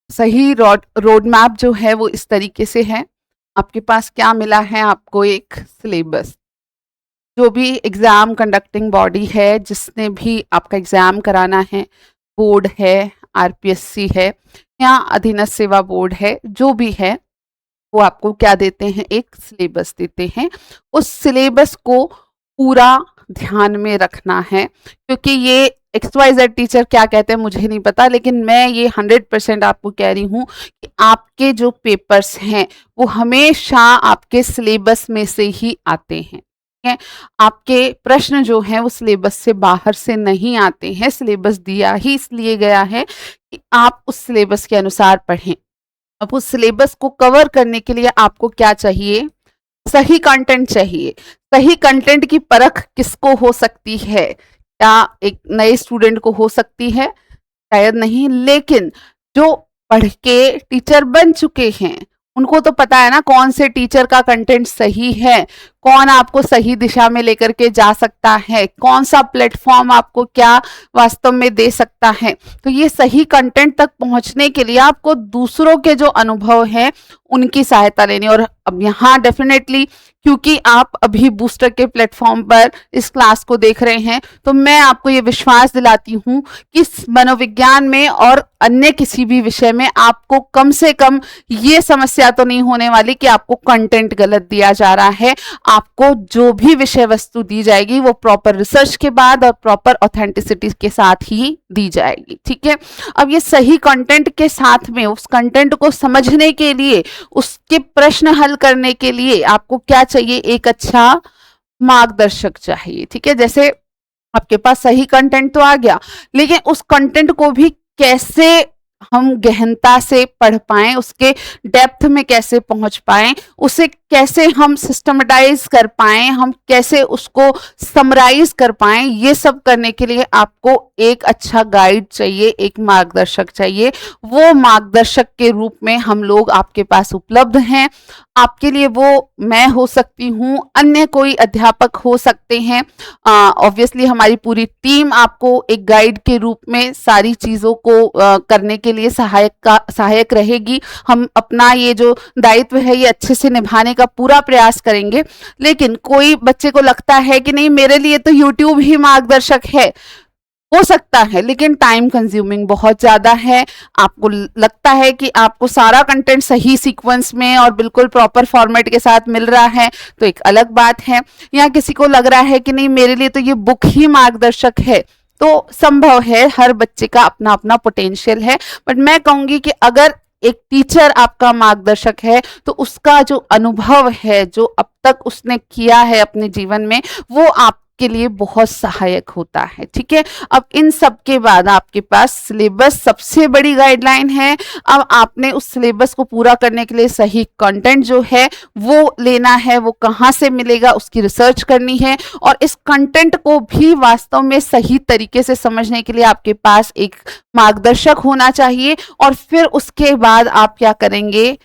सही रोड मैप जो है वो इस तरीके से है। आपके पास क्या मिला है, आपको एक सिलेबस। जो भी एग्ज़ाम कंडक्टिंग बॉडी है, जिसने भी आपका एग्ज़ाम कराना है, बोर्ड है, आरपीएससी है या अधीनस्थ सेवा बोर्ड है, जो भी है, वो आपको क्या देते हैं, एक सिलेबस देते हैं। उस सिलेबस को पूरा ध्यान में रखना है, क्योंकि ये XYZ टीचर क्या कहते हैं मुझे नहीं पता, लेकिन मैं ये 100% आपको कह रही हूँ कि आपके जो पेपर्स हैं वो हमेशा आपके सिलेबस में से ही आते हैं। ठीक है, आपके प्रश्न जो हैं वो सिलेबस से बाहर से नहीं आते हैं। सिलेबस दिया ही इसलिए गया है कि आप उस सिलेबस के अनुसार पढ़ें। अब उस सिलेबस को कवर करने के लिए आपको क्या चाहिए, सही कंटेंट चाहिए। सही कंटेंट की परख किसको हो सकती है, क्या एक नए स्टूडेंट को हो सकती है, शायद नहीं, लेकिन जो पढ़ के टीचर बन चुके हैं उनको तो पता है ना कौन से टीचर का कंटेंट सही है, कौन आपको सही दिशा में लेकर के जा सकता है, कौन सा प्लेटफॉर्म आपको क्या वास्तव में दे सकता है। तो ये सही कंटेंट तक पहुंचने के लिए आपको दूसरों के जो अनुभव है उनकी सहायता लेनी। और अब यहाँ डेफिनेटली क्योंकि आप अभी बूस्टर के प्लेटफॉर्म पर इस क्लास को देख रहे हैं, तो मैं आपको ये विश्वास दिलाती हूँ कि मनोविज्ञान में और अन्य किसी भी विषय में आपको कम से कम ये समस्या तो नहीं होने वाली कि आपको कंटेंट गलत दिया जा रहा है। आपको जो भी विषय वस्तु दी जाएगी वो प्रॉपर रिसर्च के बाद और प्रॉपर ऑथेंटिसिटी के साथ ही दी जाएगी। ठीक है, अब ये सही कंटेंट के साथ में उस कंटेंट को समझने के लिए, उसके प्रश्न हल करने के लिए आपको क्या चाहिए, एक अच्छा मार्गदर्शक चाहिए। ठीक है, जैसे आपके पास सही कंटेंट तो आ गया, लेकिन उस कंटेंट को भी कैसे हम गहनता से पढ़ पाएं, उसके डेप्थ में कैसे पहुंच पाएं, उसे कैसे हम सिस्टमेटाइज कर पाएं, हम कैसे उसको समराइज कर पाएं, ये सब करने के लिए आपको एक अच्छा गाइड चाहिए, एक मार्गदर्शक चाहिए। वो मार्गदर्शक के रूप में हम लोग आपके पास उपलब्ध हैं। आपके लिए वो मैं हो सकती हूँ, अन्य कोई अध्यापक हो सकते हैं। ऑब्वियसली हमारी पूरी टीम आपको एक गाइड के रूप में सारी चीज़ों को करने के लिए सहायक रहेगी। हम अपना ये जो दायित्व है ये अच्छे से निभाने का पूरा प्रयास करेंगे। लेकिन कोई बच्चे को लगता है कि नहीं मेरे लिए तो यूट्यूब ही मार्गदर्शक है, हो सकता है, लेकिन टाइम कंज्यूमिंग बहुत ज़्यादा है। आपको लगता है कि आपको सारा कंटेंट सही सीक्वेंस में और बिल्कुल प्रॉपर फॉर्मेट के साथ मिल रहा है, तो एक अलग बात है। या किसी को लग रहा है कि नहीं मेरे लिए तो ये बुक ही मार्गदर्शक है, तो संभव है, हर बच्चे का अपना अपना पोटेंशियल है। बट मैं कहूँगी कि अगर एक टीचर आपका मार्गदर्शक है तो उसका जो अनुभव है, जो अब तक उसने किया है अपने जीवन में, वो आप के लिए बहुत सहायक होता है। ठीक है, अब इन सब के बाद आपके पास सिलेबस सबसे बड़ी गाइडलाइन है। अब आपने उस सिलेबस को पूरा करने के लिए सही कंटेंट जो है वो लेना है, वो कहाँ से मिलेगा उसकी रिसर्च करनी है, और इस कंटेंट को भी वास्तव में सही तरीके से समझने के लिए आपके पास एक मार्गदर्शक होना चाहिए। और फिर उसके बाद आप क्या करेंगे,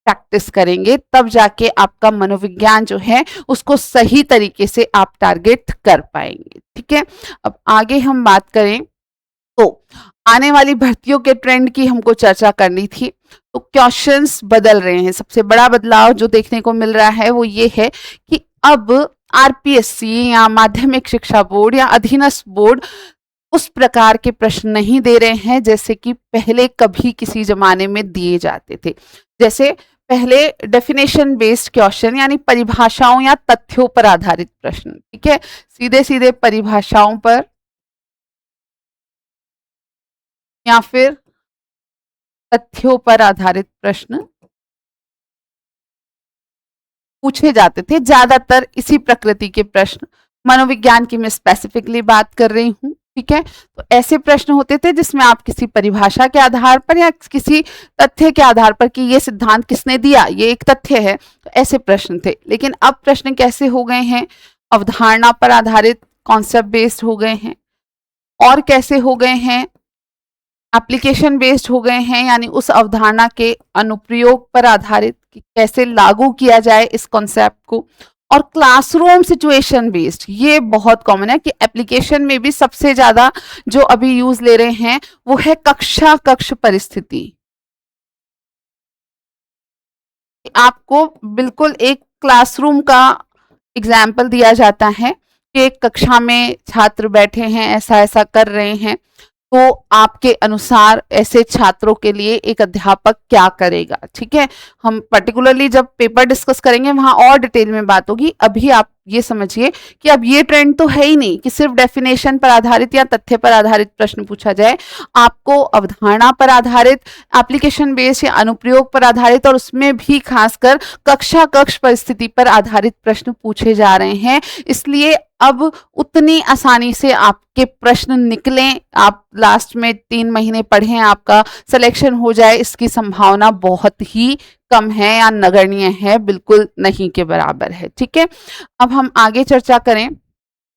प्रैक्टिस करेंगे, तब जाके आपका मनोविज्ञान जो है उसको सही तरीके से आप टारगेट कर पाएंगे। ठीक है, अब आगे हम बात करें तो आने वाली भर्तियों के ट्रेंड की हमको चर्चा करनी थी। तो क्वेश्चंस बदल रहे हैं। सबसे बड़ा बदलाव जो देखने को मिल रहा है वो ये है कि अब आरपीएससी या माध्यमिक शिक्षा बोर्ड या अधीनस्थ बोर्ड उस प्रकार के प्रश्न नहीं दे रहे हैं जैसे कि पहले कभी किसी जमाने में दिए जाते थे। जैसे पहले डेफिनेशन बेस्ड क्वेश्चन, यानी परिभाषाओं या तथ्यों पर आधारित प्रश्न। ठीक है, सीधे सीधे परिभाषाओं पर या फिर तथ्यों पर आधारित प्रश्न पूछे जाते थे। ज्यादातर इसी प्रकृति के प्रश्न, मनोविज्ञान की मैं स्पेसिफिकली बात कर रही हूँ। ठीक है, तो ऐसे प्रश्न होते थे जिसमें आप किसी परिभाषा के आधार पर या किसी तथ्य के आधार पर कि ये सिद्धांत किसने दिया, ये एक तथ्य है, तो ऐसे प्रश्न थे। लेकिन अब प्रश्न कैसे हो गए हैं, अवधारणा पर आधारित, कॉन्सेप्ट बेस्ड हो गए हैं, और कैसे हो गए हैं, एप्लीकेशन बेस्ड हो गए हैं, यानी उस अवधारणा के अनुप्रयोग पर आधारित कि कैसे लागू किया जाए इस कॉन्सेप्ट को, और क्लासरूम सिचुएशन बेस्ड। ये बहुत कॉमन है कि एप्लीकेशन में भी सबसे ज्यादा जो अभी यूज ले रहे हैं वो है कक्ष परिस्थिति। आपको बिल्कुल एक क्लासरूम का एग्जाम्पल दिया जाता है कि एक कक्षा में छात्र बैठे हैं, ऐसा ऐसा कर रहे हैं, तो आपके अनुसार ऐसे छात्रों के लिए एक अध्यापक क्या करेगा। ठीक है, हम पर्टिकुलरली जब पेपर डिस्कस करेंगे वहां और डिटेल में बात होगी। अभी आप ये समझिए कि अब ये ट्रेंड तो है ही नहीं कि सिर्फ डेफिनेशन पर आधारित या तथ्य पर आधारित प्रश्न पूछा जाए। आपको अवधारणा पर आधारित, एप्लीकेशन बेस्ड या अनुप्रयोग पर आधारित, और उसमें भी खासकर कक्षा कक्ष परिस्थिति पर आधारित प्रश्न पूछे जा रहे हैं। इसलिए अब उतनी आसानी से आपके प्रश्न निकलें, आप लास्ट में 3 महीने पढ़ें, आपका सिलेक्शन हो जाए, इसकी संभावना बहुत ही कम है या नगण्य है, बिल्कुल नहीं के बराबर है। ठीक है, अब हम आगे चर्चा करें।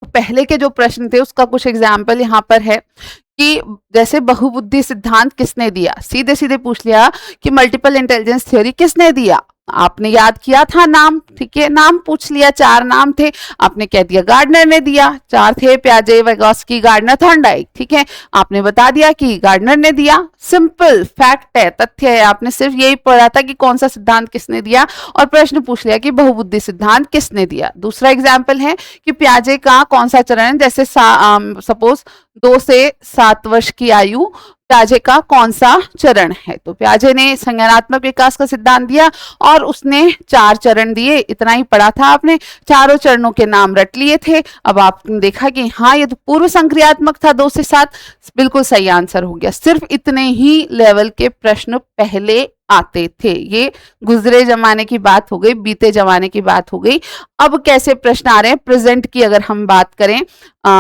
पहले के जो प्रश्न थे उसका कुछ एग्जाम्पल यहाँ पर है कि जैसे बहुबुद्धि सिद्धांत किसने दिया, सीधे सीधे पूछ लिया कि मल्टीपल इंटेलिजेंस थ्योरी किसने दिया। आपने याद किया था नाम, ठीक है, नाम पूछ लिया, 4 नाम थे, आपने कह दिया गार्डनर ने दिया। 4 थे, प्याजे, वाइगोत्स्की, गार्डनर, थॉर्नडाइक। ठीक है, आपने बता दिया कि गार्डनर ने दिया। सिंपल फैक्ट है, तथ्य है, आपने सिर्फ यही पढ़ा था कि कौन सा सिद्धांत किसने दिया और प्रश्न पूछ लिया कि बहुबुद्धि सिद्धांत किसने दिया। दूसरा एग्जाम्पल है कि प्याजे का कौन सा चरण, जैसे सपोज 2 से 7 वर्ष की आयु, प्याजे का कौन सा चरण है। तो प्याजे ने संज्ञानात्मक विकास का सिद्धांत दिया और उसने 4 चरण दिए, इतना ही पढ़ा था आपने, चारों चरणों के नाम रट लिए थे। अब आपने देखा कि हाँ ये तो पूर्व संक्रियात्मक था 2 से 7, बिल्कुल सही आंसर हो गया। सिर्फ इतने ही लेवल के प्रश्न पहले आते थे। ये गुजरे जमाने की बात हो गई, बीते जमाने की बात हो गई। अब कैसे प्रश्न आ रहे हैं प्रेजेंट की अगर हम बात करें,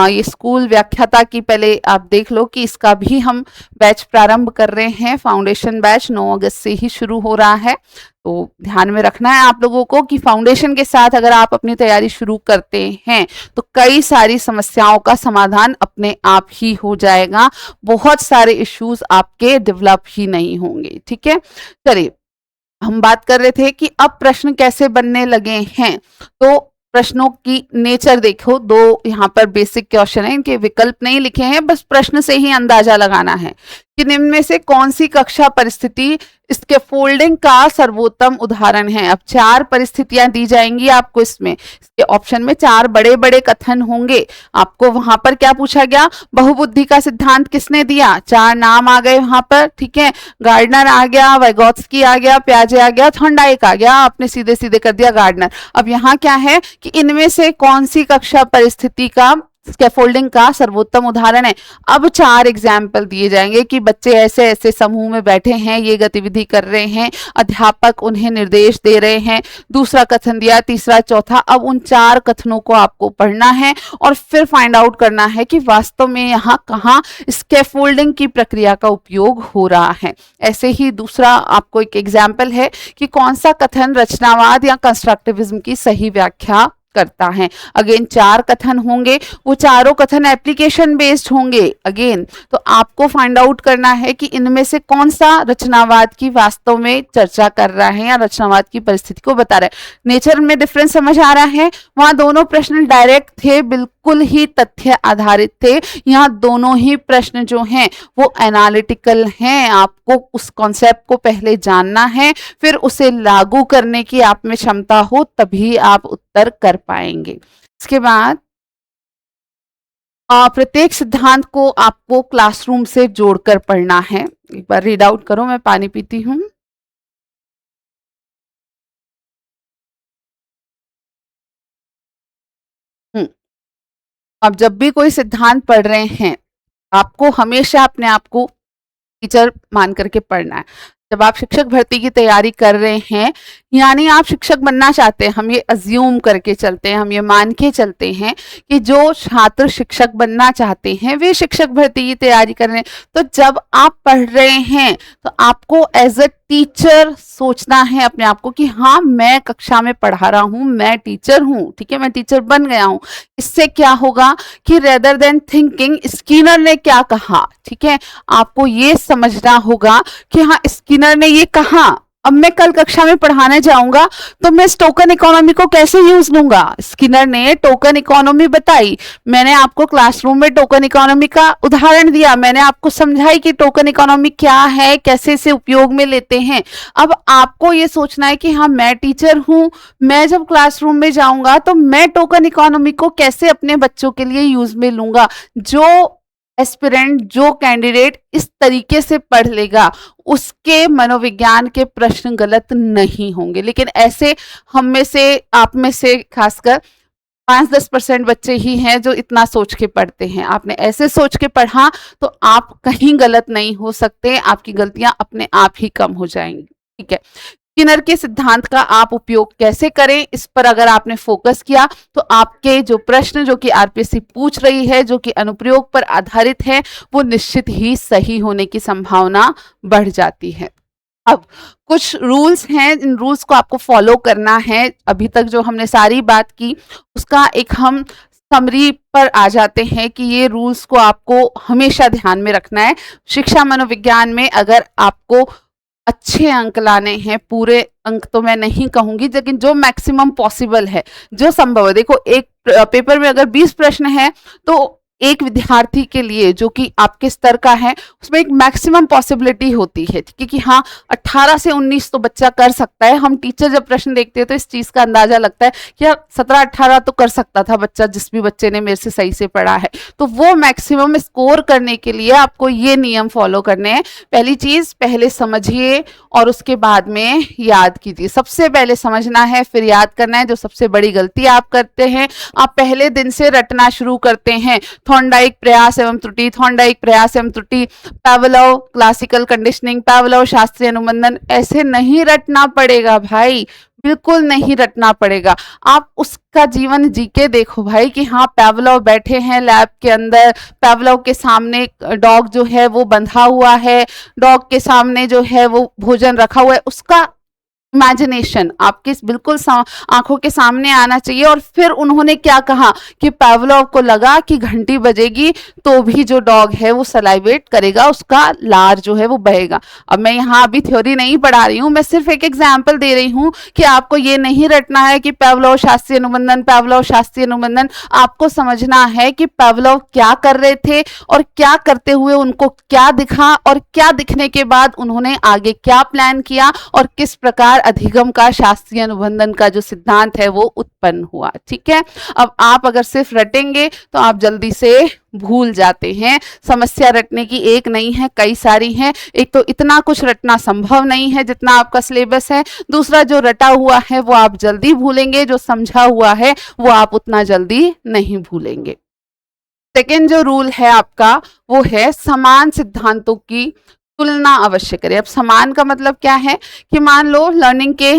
ये स्कूल व्याख्याता की पहले आप देख लो कि इसका भी हम बैच प्रारंभ कर रहे हैं। फाउंडेशन बैच 9 अगस्त से ही शुरू हो रहा है, तो ध्यान में रखना है आप लोगों को कि फाउंडेशन के साथ अगर आप अपनी तैयारी शुरू करते हैं तो कई सारी समस्याओं का समाधान अपने आप ही हो जाएगा, बहुत सारे इश्यूज आपके डेवलप ही नहीं होंगे। ठीक है, चलिए हम बात कर रहे थे कि अब प्रश्न कैसे बनने लगे हैं। तो प्रश्नों की नेचर देखो, 2 यहाँ पर बेसिक क्वेश्चन है, इनके विकल्प नहीं लिखे हैं, बस प्रश्न से ही अंदाजा लगाना है कि निम्न में से कौन सी कक्षा परिस्थिति इसके फोल्डिंग का सर्वोत्तम उदाहरण है। अब 4 परिस्थितियां दी जाएंगी आपको, इसमें इसके ऑप्शन में 4 बड़े बड़े कथन होंगे। आपको वहां पर क्या पूछा गया, बहुबुद्धि का सिद्धांत किसने दिया, 4 नाम आ गए वहां पर। ठीक है, गार्डनर आ गया, वाइगोत्स्की आ गया, प्याजे आ गया, थॉर्नडाइक आ गया, आपने सीधे सीधे कर दिया गार्डनर। अब यहाँ क्या है कि इनमें से कौन सी कक्षा परिस्थिति का स्कैफोल्डिंग का सर्वोत्तम उदाहरण है। अब 4 एग्जाम्पल दिए जाएंगे कि बच्चे ऐसे ऐसे समूह में बैठे हैं, ये गतिविधि कर रहे हैं, अध्यापक उन्हें निर्देश दे रहे हैं, दूसरा कथन दिया, तीसरा, चौथा। अब उन 4 कथनों को आपको पढ़ना है और फिर फाइंड आउट करना है कि वास्तव में यहाँ कहाँ स्कैफोल्डिंग की प्रक्रिया का उपयोग हो रहा है। ऐसे ही दूसरा आपको एक एग्जाम्पल है कि कौन सा कथन रचनावाद या कंस्ट्रक्टिविज्म की सही व्याख्या करता है। अगेन 4 कथन होंगे, वो चारों कथन एप्लीकेशन बेस्ड होंगे। अगेन तो आपको फाइंड आउट करना है कि इनमें से कौन सा रचनावाद की वास्तव में चर्चा कर रहा है या रचनावाद की परिस्थिति को बता रहा है। नेचर में डिफरेंस समझ आ रहा है, वहां दोनों प्रश्न डायरेक्ट थे, बिल्कुल ही तथ्य आधारित थे। यहाँ दोनों ही प्रश्न जो हैं वो एनालिटिकल हैं। आपको उस कॉन्सेप्ट को पहले जानना है, फिर उसे लागू करने की आप में क्षमता हो, तभी आप उत्तर कर पाएंगे। इसके बाद प्रत्येक सिद्धांत को आपको क्लासरूम से जोड़कर पढ़ना है। एक बार रीड आउट करो, मैं पानी पीती हूँ। अब जब भी कोई सिद्धांत पढ़ रहे हैं, आपको हमेशा अपने आप को टीचर मान करके पढ़ना है। जब आप शिक्षक भर्ती की तैयारी कर रहे हैं, यानी आप शिक्षक बनना चाहते हैं, हम ये अज्यूम करके चलते हैं, हम ये मान के चलते हैं कि जो छात्र शिक्षक बनना चाहते हैं वे शिक्षक भर्ती की तैयारी कर रहे हैं। तो जब आप पढ़ रहे हैं तो आपको एज अ टीचर सोचना है अपने आप को कि हाँ मैं कक्षा में पढ़ा रहा हूँ, मैं टीचर हूँ। ठीक है, मैं टीचर बन गया हूँ। इससे क्या होगा कि रेदर देन थिंकिंग स्किनर ने क्या कहा, ठीक है, आपको ये समझना होगा कि हाँ स्किनर ने ये कहा, अब मैं कल कक्षा में पढ़ाने जाऊंगा तो मैं इस टोकन इकोनॉमी को कैसे यूज लूंगा। स्किनर ने टोकन इकोनॉमी बताई, मैंने आपको क्लासरूम में टोकन इकोनॉमी का उदाहरण दिया, मैंने आपको समझाई कि टोकन इकोनॉमी क्या है, कैसे इसे उपयोग में लेते हैं। अब आपको ये सोचना है कि हाँ मैं टीचर हूं, मैं जब क्लासरूम में जाऊंगा तो मैं टोकन इकोनॉमी को कैसे अपने बच्चों के लिए यूज में लूंगा। जो एस्पिरेंट, जो कैंडिडेट इस तरीके से पढ़ लेगा उसके मनोविज्ञान के प्रश्न गलत नहीं होंगे। लेकिन ऐसे हम में से, आप में से खासकर 5-10% बच्चे ही हैं जो इतना सोच के पढ़ते हैं। आपने ऐसे सोच के पढ़ा तो आप कहीं गलत नहीं हो सकते, आपकी गलतियां अपने आप ही कम हो जाएंगी। ठीक है, स्किनर के सिद्धांत का आप उपयोग कैसे करें, इस पर अगर आपने फोकस किया तो आपके जो प्रश्न जो कि आरपीएससी पूछ रही है, जो कि अनुप्रयोग पर आधारित है, वो निश्चित ही सही होने की संभावना बढ़ जाती है। अब कुछ रूल्स हैं, इन रूल्स को आपको फॉलो करना है। अभी तक जो हमने सारी बात की उसका एक हम समरी पर आ जाते हैं कि ये रूल्स को आपको हमेशा ध्यान में रखना है। शिक्षा मनोविज्ञान में अगर आपको अच्छे अंक लाने हैं, पूरे अंक तो मैं नहीं कहूंगी, लेकिन जो मैक्सिमम पॉसिबल है, जो संभव है। देखो, एक पेपर में अगर 20 प्रश्न है तो एक विद्यार्थी के लिए जो कि आपके स्तर का है उसमें एक मैक्सिमम पॉसिबिलिटी होती है कि हाँ 18 से 19 तो बच्चा कर सकता है। हम टीचर जब प्रश्न देखते हैं तो इस चीज का अंदाजा लगता है कि यार 17-18 तो कर सकता था बच्चा, जिस भी बच्चे ने मेरे से सही से पढ़ा है। तो वो मैक्सिमम स्कोर करने के लिए आपको ये नियम फॉलो करने हैं। पहली चीज, पहले समझिए और उसके बाद में याद कीजिए। सबसे पहले समझना है फिर याद करना है, जो सबसे बड़ी गलती आप करते हैं। आप पहले दिन से रटना शुरू करते हैं, थॉर्नडाइक प्रयास एवं त्रुटि, थॉर्नडाइक प्रयास एवं त्रुटि, पावलोव क्लासिकल कंडीशनिंग, पावलोव शास्त्रीय अनुबंधन। ऐसे नहीं रटना पड़ेगा भाई, बिल्कुल नहीं रटना पड़ेगा। आप उसका जीवन जी के देखो भाई कि हाँ पावलोव बैठे हैं लैब के अंदर, पावलोव के सामने डॉग जो है वो बंधा हुआ है, डॉग के सामने जो है वो भोजन रखा हुआ है, उसका इमेजिनेशन आपके बिल्कुल आंखों के सामने आना चाहिए। और फिर उन्होंने क्या कहा कि पावलोव को लगा कि घंटी बजेगी तो भी जो डॉग है वो सलाइवेट करेगा, उसका लार जो है वो बहेगा। अब मैं यहाँ अभी थ्योरी नहीं पढ़ा रही हूँ, मैं सिर्फ एक एग्जाम्पल दे रही हूँ कि आपको ये नहीं रटना है कि पावलोव शास्त्रीय अनुबंधन, पावलोव शास्त्रीय अनुबंधन। आपको समझना है कि पावलोव क्या कर रहे थे और क्या करते हुए उनको क्या दिखा, और क्या दिखने के बाद उन्होंने आगे क्या प्लान किया, और किस प्रकार अधिगम का, शास्त्रीय अनुबंधन का जो सिद्धांत है वो उत्पन्न हुआ। ठीक है, अब आप अगर सिर्फ रटेंगे तो आप जल्दी से भूल जाते हैं। समस्या रटने की एक नहीं है, कई सारी हैं। एक तो इतना कुछ रटना संभव नहीं है जितना आपका सिलेबस है, दूसरा जो रटा हुआ है वो आप जल्दी भूलेंगे, जो समझा हुआ है वो आप उतना जल्दी नहीं भूलेंगे। सेकेंड जो रूल है आपका वो है समान सिद्धांतों की तुलना अवश्य करें। अब समान का मतलब क्या है कि मान लो लर्निंग के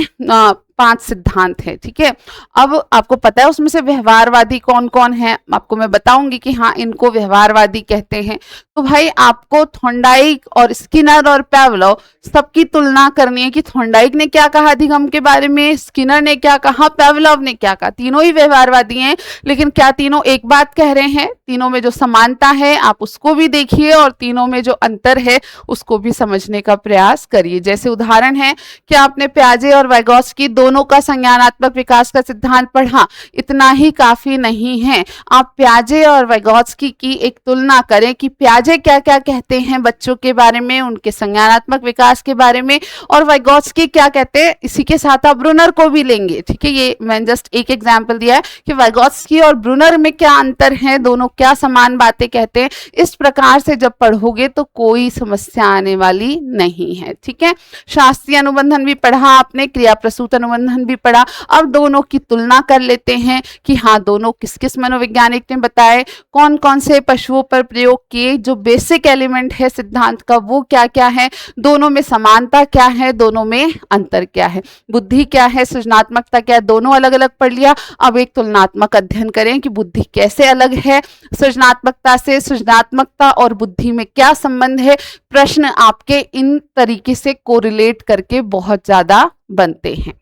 5 सिद्धांत है, ठीक है। अब आपको पता है उसमें से व्यवहारवादी कौन कौन है, आपको मैं बताऊंगी कि हाँ इनको व्यवहारवादी कहते हैं। तो भाई आपको थॉर्नडाइक और स्किनर और पावलोव सबकी तुलना करनी है कि थॉर्नडाइक ने क्या कहा अधिगम के बारे में, स्किनर ने क्या कहा, पावलोव ने क्या कहा। तीनों ही व्यवहारवादी हैं, लेकिन क्या तीनों एक बात कह रहे हैं? तीनों में जो समानता है आप उसको भी देखिए और तीनों में जो अंतर है उसको भी समझने का प्रयास करिए। जैसे उदाहरण है कि आपने प्याजे और वाइगॉत्स्की दोनों का संज्ञानात्मक विकास का सिद्धांत पढ़ा, इतना ही काफी नहीं है। आप प्याजे और वाइगॉत्स्की की एक तुलना करें कि प्याजे क्या क्या कहते हैं बच्चों के बारे में, उनके संज्ञानात्मक विकास के बारे में, और वाइगॉत्स्की क्या कहते हैं। इसी के साथ आप ब्रूनर को भी लेंगे, ठीक है। ये मैंने जस्ट एक एग्जाम्पल दिया है कि वाइगॉत्स्की और ब्रूनर में क्या अंतर है, दोनों क्या समान बातें कहते हैं। इस प्रकार से जब पढ़ोगे तो कोई समस्या आने वाली नहीं है, ठीक है। शास्त्रीय अनुबंधन भी पढ़ा आपने, क्रिया प्रसूत अनुबंधन भी पढ़ा। अब दोनों की तुलना कर लेते हैं कि हाँ दोनों किस किस मनोवैज्ञानिक ने बताए, कौन कौन से पशुओं पर प्रयोग किए, जो बेसिक एलिमेंट है सिद्धांत का वो क्या क्या है, दोनों में समानता क्या है, दोनों में अंतर क्या है, बुद्धि क्या है, सृजनात्मकता क्या है, दोनों अलग अलग पढ़ लिया। अब एक तुलनात्मक अध्ययन करें कि बुद्धि कैसे अलग है सृजनात्मकता से, सृजनात्मकता और बुद्धि में क्या संबंध है। प्रश्न आपके इन तरीके से कोरिलेट करके बहुत ज्यादा बनते हैं।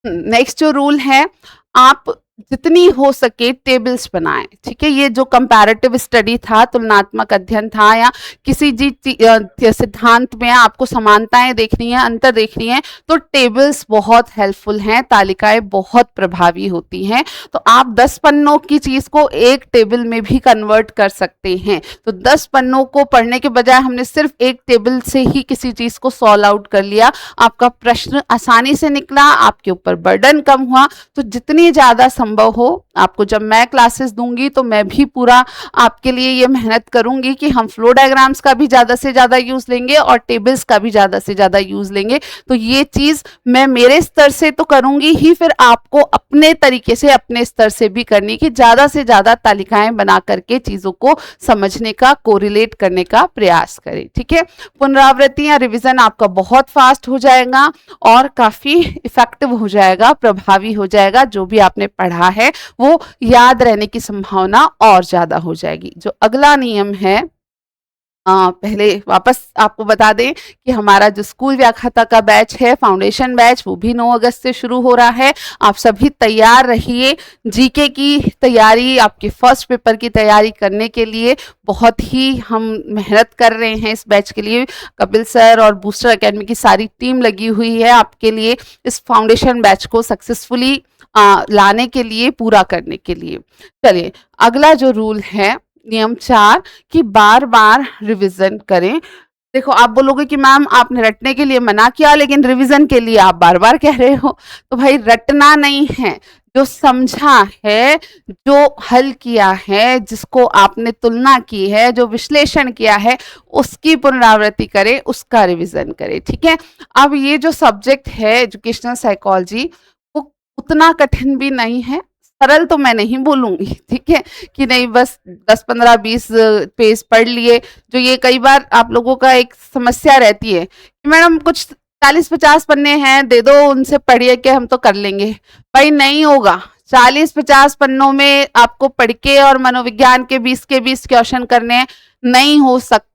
नेक्स्ट जो रूल है, आप जितनी हो सके टेबल्स बनाएं। ठीक है, ये जो कंपैरेटिव स्टडी था, तुलनात्मक अध्ययन था, या किसी सिद्धांत में आपको समानताएं देखनी है, अंतर देखनी है, तो टेबल्स बहुत हेल्पफुल हैं, तालिकाएं बहुत प्रभावी होती हैं। तो आप 10 पन्नों की चीज को एक टेबल में भी कन्वर्ट कर सकते हैं। तो 10 पन्नों को पढ़ने के बजाय हमने सिर्फ एक टेबल से ही किसी चीज को सॉल्व आउट कर लिया, आपका प्रश्न आसानी से निकला, आपके ऊपर बर्डन कम हुआ। तो जितनी ज्यादा संभव हो, आपको जब मैं क्लासेस दूंगी तो मैं भी पूरा आपके लिए ये मेहनत करूंगी कि हम फ्लो डायग्राम्स का भी ज्यादा से ज्यादा यूज लेंगे और टेबल्स का भी ज्यादा से ज्यादा यूज लेंगे। तो ये चीज मैं मेरे स्तर से तो करूंगी ही, फिर आपको अपने तरीके से अपने स्तर से भी करनी, कि ज्यादा से ज्यादा तालिकाएं बना करके चीजों को समझने का, कोरिलेट करने का प्रयास करें। ठीक है, पुनरावृत्ति या रिविजन आपका बहुत फास्ट हो जाएगा और काफी इफेक्टिव हो जाएगा, प्रभावी हो जाएगा। जो भी आपने पढ़ा है वो याद रहने की संभावना और ज्यादा हो जाएगी। जो अगला नियम है, पहले वापस आपको बता दें कि हमारा जो स्कूल व्याख्याता का बैच है, फाउंडेशन बैच, वो भी 9 अगस्त से शुरू हो रहा है। आप सभी तैयार रहिए। जीके की तैयारी, आपके फर्स्ट पेपर की तैयारी करने के लिए बहुत ही हम मेहनत कर रहे हैं इस बैच के लिए। कपिल सर और बूस्टर एकेडमी की सारी टीम लगी हुई है आपके लिए इस फाउंडेशन बैच को सक्सेसफुली लाने के लिए, पूरा करने के लिए। चलिए, अगला जो रूल है, नियम 4, कि बार बार रिवीजन करें। देखो, आप बोलोगे कि मैम आपने रटने के लिए मना किया लेकिन रिवीजन के लिए आप बार बार कह रहे हो। तो भाई रटना नहीं है, जो समझा है, जो हल किया है, जिसको आपने तुलना की है, जो विश्लेषण किया है, उसकी पुनरावृत्ति करें, उसका रिवीजन करें। ठीक है, अब ये जो सब्जेक्ट है एजुकेशनल साइकोलॉजी, वो उतना कठिन भी नहीं है, सरल तो मैं नहीं बोलूंगी। ठीक है, कि नहीं बस 10, 15, 20 पेज पढ़ लिए। जो ये कई बार आप लोगों का एक समस्या रहती है कि मैडम कुछ 40-50 पन्ने हैं, दे दो, उनसे पढ़िए कि हम तो कर लेंगे। भाई नहीं होगा। 40-50 पन्नों में आपको पढ़ के और मनोविज्ञान के 20 के 20 क्वेश्चन करने नहीं हो सकता।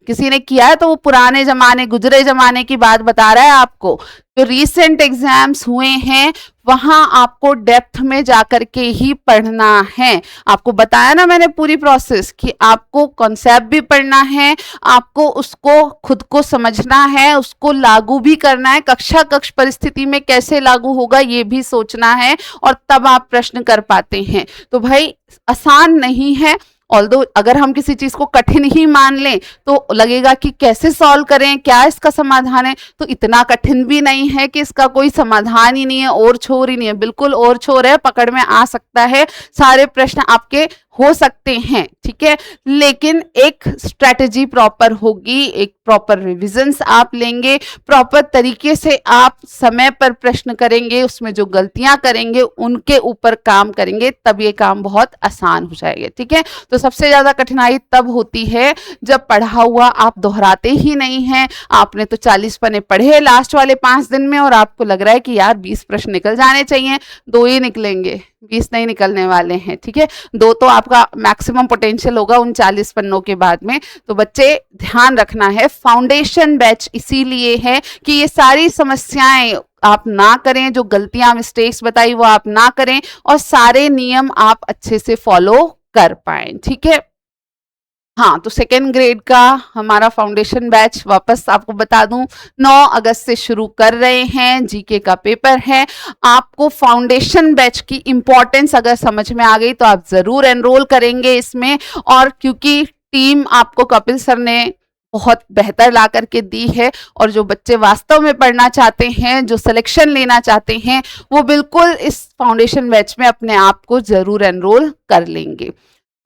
किसी ने किया है तो वो पुराने जमाने, गुजरे जमाने की बात बता रहा है आपको। जो रीसेंट एग्जाम्स हुए हैं वहां आपको डेप्थ में जाकर के ही पढ़ना है। आपको बताया ना मैंने पूरी प्रोसेस, कि आपको कॉन्सेप्ट भी पढ़ना है, आपको उसको खुद को समझना है, उसको लागू भी करना है, कक्षा कक्ष परिस्थिति में कैसे लागू होगा ये भी सोचना है, और तब आप प्रश्न कर पाते हैं। तो भाई आसान नहीं है। ऑल्दो अगर हम किसी चीज को कठिन ही मान लें तो लगेगा कि कैसे सॉल्व करें, क्या इसका समाधान है। तो इतना कठिन भी नहीं है कि इसका कोई समाधान ही नहीं है, और छोर ही नहीं है, बिल्कुल और छोर है, पकड़ में आ सकता है, सारे प्रश्न आपके हो सकते हैं। ठीक है, लेकिन एक स्ट्रेटेजी प्रॉपर होगी, एक प्रॉपर रिविजन्स आप लेंगे, प्रॉपर तरीके से आप समय पर प्रश्न करेंगे, उसमें जो गलतियां करेंगे उनके ऊपर काम करेंगे, तब ये काम बहुत आसान हो जाएगा। ठीक है, तो सबसे ज्यादा कठिनाई तब होती है जब पढ़ा हुआ आप दोहराते ही नहीं हैं। आपने तो 40 पन्ने पढ़े लास्ट वाले 5 दिन में, और आपको लग रहा है कि यार 20 प्रश्न निकल जाने चाहिए, 2 ही निकलेंगे, 20 नहीं निकलने वाले हैं। ठीक है, 2 तो आपका मैक्सिमम पोटेंशियल होगा उन 40 पन्नों के बाद में। तो बच्चे ध्यान रखना है, फाउंडेशन बैच इसीलिए है कि ये सारी समस्याएं आप ना करें, जो गलतियां, मिस्टेक्स बताई वो आप ना करें, और सारे नियम आप अच्छे से फॉलो कर पाए। ठीक है, हाँ, तो सेकेंड ग्रेड का हमारा फाउंडेशन बैच वापस आपको बता दूं 9 अगस्त से शुरू कर रहे हैं। जीके का पेपर है। आपको फाउंडेशन बैच की इंपॉर्टेंस अगर समझ में आ गई तो आप जरूर एनरोल करेंगे इसमें, और क्योंकि टीम आपको कपिल सर ने बहुत बेहतर ला करके दी है, और जो बच्चे वास्तव में पढ़ना चाहते हैं, जो सिलेक्शन लेना चाहते हैं, वो बिल्कुल इस फाउंडेशन बैच में अपने आप को जरूर एनरोल कर लेंगे।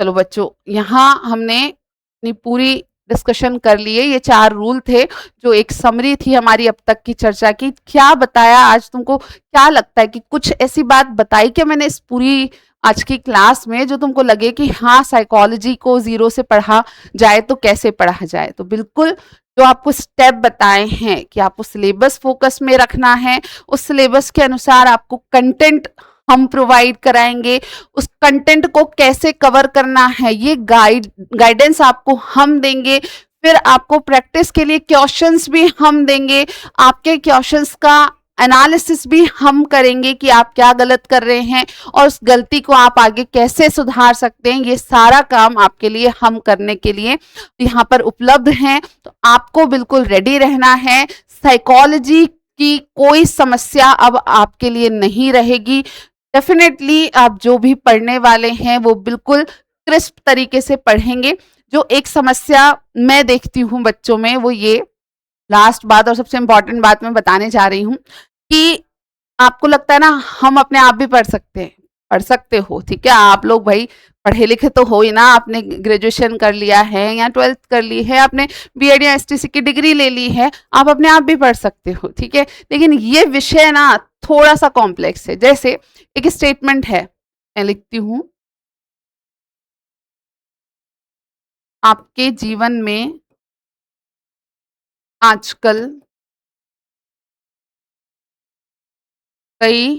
चलो बच्चों, यहाँ हमने अपनी पूरी डिस्कशन कर लिए। ये 4 रूल थे, जो एक समरी थी हमारी अब तक की चर्चा की। क्या बताया आज तुमको? क्या लगता है कि कुछ ऐसी बात बताई क्या मैंने इस पूरी आज की क्लास में जो तुमको लगे कि हाँ, साइकोलॉजी को 0 से पढ़ा जाए तो कैसे पढ़ा जाए? तो बिल्कुल जो आपको स्टेप बताए हैं कि आपको सिलेबस फोकस में रखना है, उस सिलेबस के अनुसार आपको कंटेंट हम प्रोवाइड कराएंगे, उस कंटेंट को कैसे कवर करना है ये गाइडेंस आपको हम देंगे। फिर आपको प्रैक्टिस के लिए क्वेश्चंस भी हम देंगे। आपके क्वेश्चंस का एनालिसिस भी हम करेंगे कि आप क्या गलत कर रहे हैं और उस गलती को आप आगे कैसे सुधार सकते हैं। ये सारा काम आपके लिए हम करने के लिए यहाँ पर उपलब्ध हैं, तो आपको बिल्कुल रेडी रहना है। साइकोलॉजी की कोई समस्या अब आपके लिए नहीं रहेगी। डेफिनेटली आप जो भी पढ़ने वाले हैं वो बिल्कुल क्रिस्प तरीके से पढ़ेंगे। जो एक समस्या मैं देखती हूँ बच्चों में, वो ये लास्ट बात और सबसे इंपॉर्टेंट बात मैं बताने जा रही हूँ कि आपको लगता है ना हम अपने आप भी पढ़ सकते हैं। पढ़ सकते हो, ठीक है, आप लोग भाई पढ़े लिखे तो हो ही ना, आपने ग्रेजुएशन कर लिया है या 12th कर ली है, आपने बीएड या एसटीसी की डिग्री ले ली है, आप अपने आप भी पढ़ सकते हो, ठीक है। लेकिन ये विषय ना थोड़ा सा कॉम्प्लेक्स है। जैसे एक स्टेटमेंट है, मैं लिखती हूँ, आपके जीवन में आजकल कई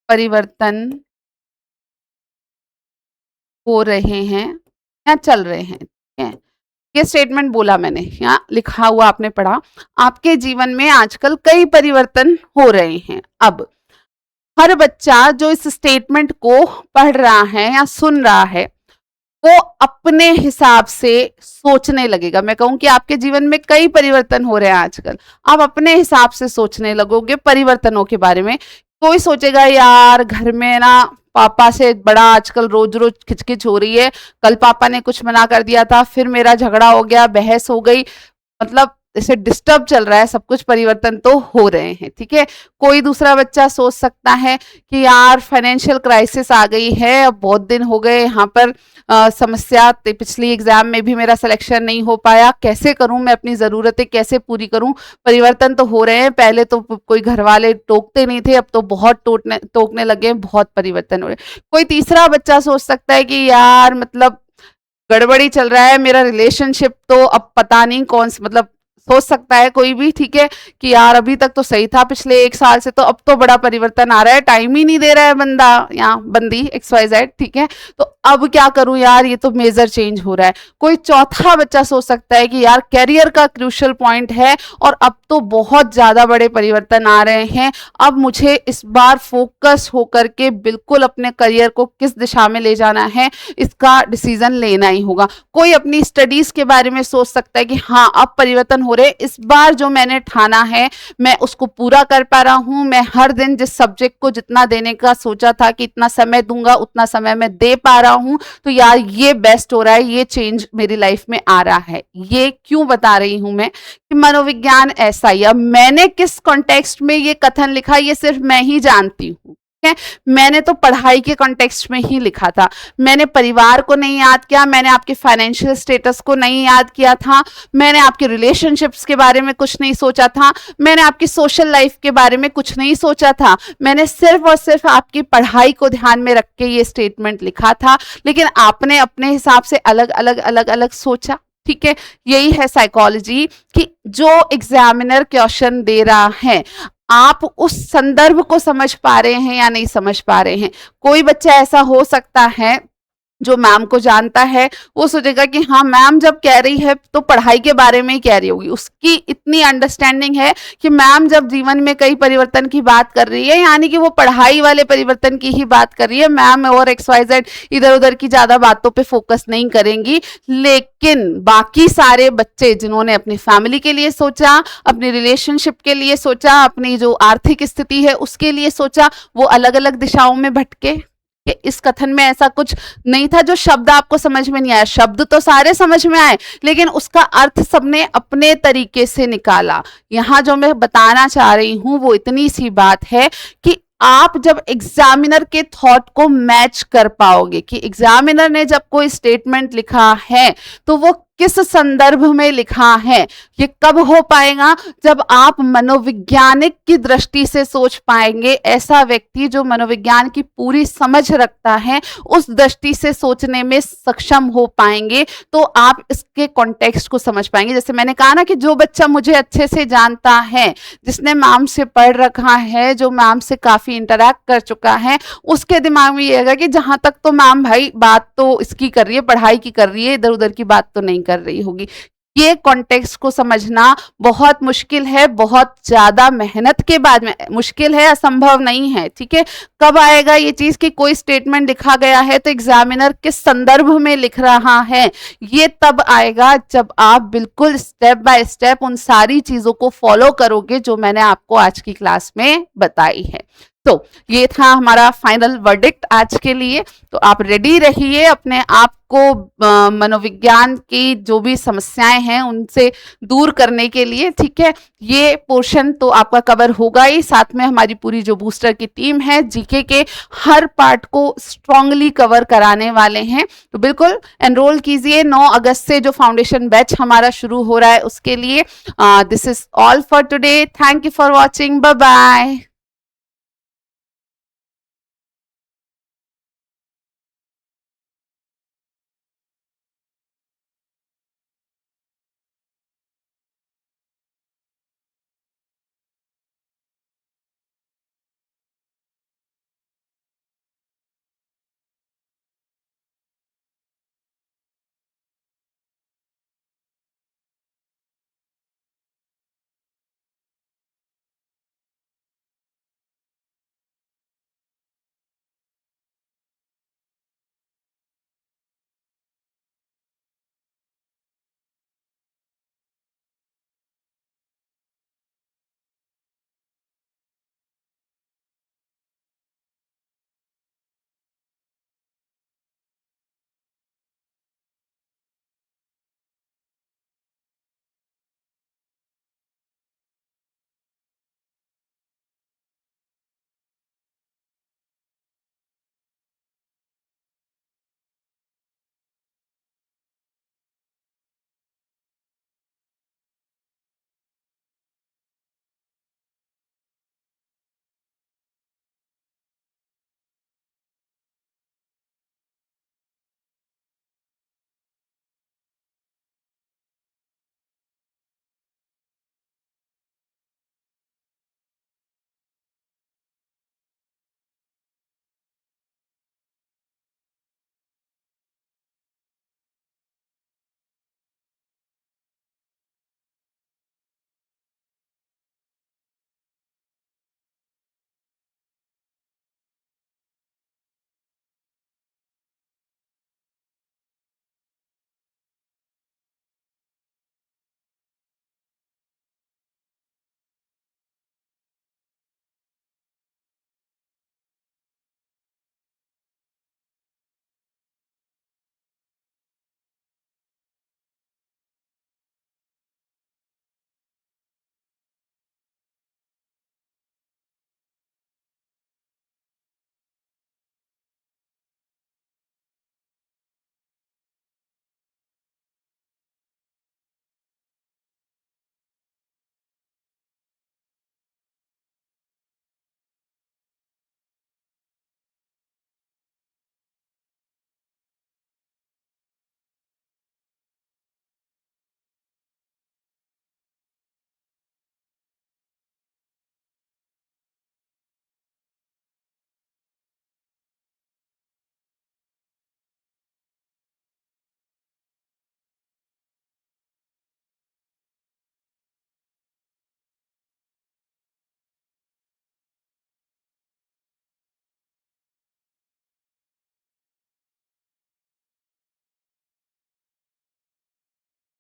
परिवर्तन हो रहे हैं या चल रहे हैं, ठीक है। ये स्टेटमेंट बोला मैंने, यहाँ लिखा हुआ आपने पढ़ा, आपके जीवन में आजकल कई परिवर्तन हो रहे हैं। अब हर बच्चा जो इस स्टेटमेंट को पढ़ रहा है या सुन रहा है वो अपने हिसाब से सोचने लगेगा। मैं कहूं कि आपके जीवन में कई परिवर्तन हो रहे हैं आजकल, आप अपने हिसाब से सोचने लगोगे परिवर्तनों के बारे में। कोई सोचेगा यार घर में ना पापा से बड़ा आजकल रोज रोज खिचखिच हो रही है, कल पापा ने कुछ मना कर दिया था, फिर मेरा झगड़ा हो गया, बहस हो गई, मतलब जैसे डिस्टर्ब चल रहा है, सब कुछ परिवर्तन तो हो रहे हैं, ठीक है। कोई दूसरा बच्चा सोच सकता है कि यार फाइनेंशियल क्राइसिस आ गई है, अब बहुत दिन हो गए यहाँ पर समस्या, पिछली एग्जाम में भी मेरा सिलेक्शन नहीं हो पाया, कैसे करूं मैं, अपनी ज़रूरतें कैसे पूरी करूं। परिवर्तन तो हो रहे हैं, पहले तो कोई घर वाले टोकते नहीं थे, अब तो बहुत टोकने लगे, बहुत परिवर्तन हो रहे हैं। कोई तीसरा बच्चा सोच सकता है कि यार मतलब गड़बड़ी चल रहा है, मेरा रिलेशनशिप तो अब पता नहीं कौन सा, मतलब सोच सकता है कोई भी, ठीक है, कि यार अभी तक तो सही था पिछले 1 साल से, तो अब तो बड़ा परिवर्तन आ रहा है, टाइम ही नहीं दे रहा है बंदा या बंदी XYZ, ठीक है, तो अब क्या करूं यार, ये तो मेजर चेंज हो रहा है। कोई चौथा बच्चा सोच सकता है कि यार कैरियर का क्रूशियल पॉइंट है और अब तो बहुत ज्यादा बड़े परिवर्तन आ रहे हैं, अब मुझे इस बार फोकस होकर के बिल्कुल अपने करियर को किस दिशा में ले जाना है, इसका डिसीजन लेना ही होगा। कोई अपनी स्टडीज के बारे में सोच सकता है कि हाँ अब परिवर्तन हो रहे, इस बार जो मैंने ठाना है मैं उसको पूरा कर पा रहा हूं, मैं हर दिन जिस सब्जेक्ट को जितना देने का सोचा था कि इतना समय दूंगा उतना समय मैं दे पा रहा हूं, तो यार ये बेस्ट हो रहा है, ये चेंज मेरी लाइफ में आ रहा है। ये क्यों बता रही हूं मैं कि मनोविज्ञान ऐसा ही, अब मैंने किस कॉन्टेक्स्ट में ये कथन लिखा ये सिर्फ मैं ही जानती हूँ, मैंने तो पढ़ाई के कॉन्टेक्स्ट में ही लिखा था, मैंने परिवार को नहीं याद किया, मैंने आपके फाइनेंशियल स्टेटस को नहीं याद किया था, मैंने आपके रिलेशनशिप्स के बारे में कुछ नहीं सोचा था, मैंने आपकी सोशल लाइफ के बारे में कुछ नहीं सोचा था, मैंने सिर्फ और सिर्फ आपकी पढ़ाई को ध्यान में रख के ये स्टेटमेंट लिखा था। लेकिन आपने अपने हिसाब से अलग अलग अलग अलग सोचा, ठीक है। यही है साइकोलॉजी कि जो एग्जामिनर क्वेश्चन दे रहा है आप उस संदर्भ को समझ पा रहे हैं या नहीं समझ पा रहे हैं। कोई बच्चा ऐसा हो सकता है जो मैम को जानता है, वो सोचेगा कि हाँ मैम जब कह रही है तो पढ़ाई के बारे में ही कह रही होगी, उसकी इतनी अंडरस्टैंडिंग है कि मैम जब जीवन में कई परिवर्तन की बात कर रही है यानी कि वो पढ़ाई वाले परिवर्तन की ही बात कर रही है, मैम और XYZ इधर उधर की ज्यादा बातों पे फोकस नहीं करेंगी। लेकिन बाकी सारे बच्चे जिन्होंने अपनी फैमिली के लिए सोचा, अपनी रिलेशनशिप के लिए सोचा, अपनी जो आर्थिक स्थिति है उसके लिए सोचा, वो अलग अलग दिशाओं में भटके। इस कथन में ऐसा कुछ नहीं था जो शब्द आपको समझ में नहीं आया, शब्द तो सारे समझ में आए लेकिन उसका अर्थ सबने अपने तरीके से निकाला। यहां जो मैं बताना चाह रही हूं वो इतनी सी बात है कि आप जब एग्जामिनर के थॉट को मैच कर पाओगे कि एग्जामिनर ने जब कोई स्टेटमेंट लिखा है तो वो किस संदर्भ में लिखा है, ये कब हो पाएगा जब आप मनोवैज्ञानिक की दृष्टि से सोच पाएंगे। ऐसा व्यक्ति जो मनोविज्ञान की पूरी समझ रखता है उस दृष्टि से सोचने में सक्षम हो पाएंगे, तो आप इसके कॉन्टेक्स्ट को समझ पाएंगे। जैसे मैंने कहा ना कि जो बच्चा मुझे अच्छे से जानता है, जिसने मैम से पढ़ रखा है, जो मैम से काफी इंटरेक्ट कर चुका है, उसके दिमाग में ये है कि जहां तक तो मैम भाई बात तो इसकी कर रही है, पढ़ाई की कर रही है, इधर उधर की बात तो नहीं कर रही होगी। ये कॉन्टेक्स्ट को समझना बहुत मुश्किल है, बहुत ज्यादा मेहनत के बाद में। मुश्किल है, असंभव नहीं है, ठीक है। कब आएगा ये चीज कि कोई स्टेटमेंट लिखा गया है तो एग्जामिनर किस संदर्भ में लिख रहा है, ये तब आएगा जब आप बिल्कुल स्टेप बाय स्टेप उन सारी चीजों को फॉलो करोगे जो मैंने आपको आज की क्लास में बताई है। तो ये था हमारा फाइनल वर्डिक्ट आज के लिए। तो आप रेडी रहिए अपने आप को मनोविज्ञान की जो भी समस्याएं हैं उनसे दूर करने के लिए, ठीक है। ये पोर्शन तो आपका कवर होगा ही, साथ में हमारी पूरी जो बूस्टर की टीम है जीके के हर पार्ट को स्ट्रांगली कवर कराने वाले हैं। तो बिल्कुल एनरोल कीजिए। 9 अगस्त से जो फाउंडेशन बैच हमारा शुरू हो रहा है उसके लिए। This is all for today. Thank you for watching. Bye bye.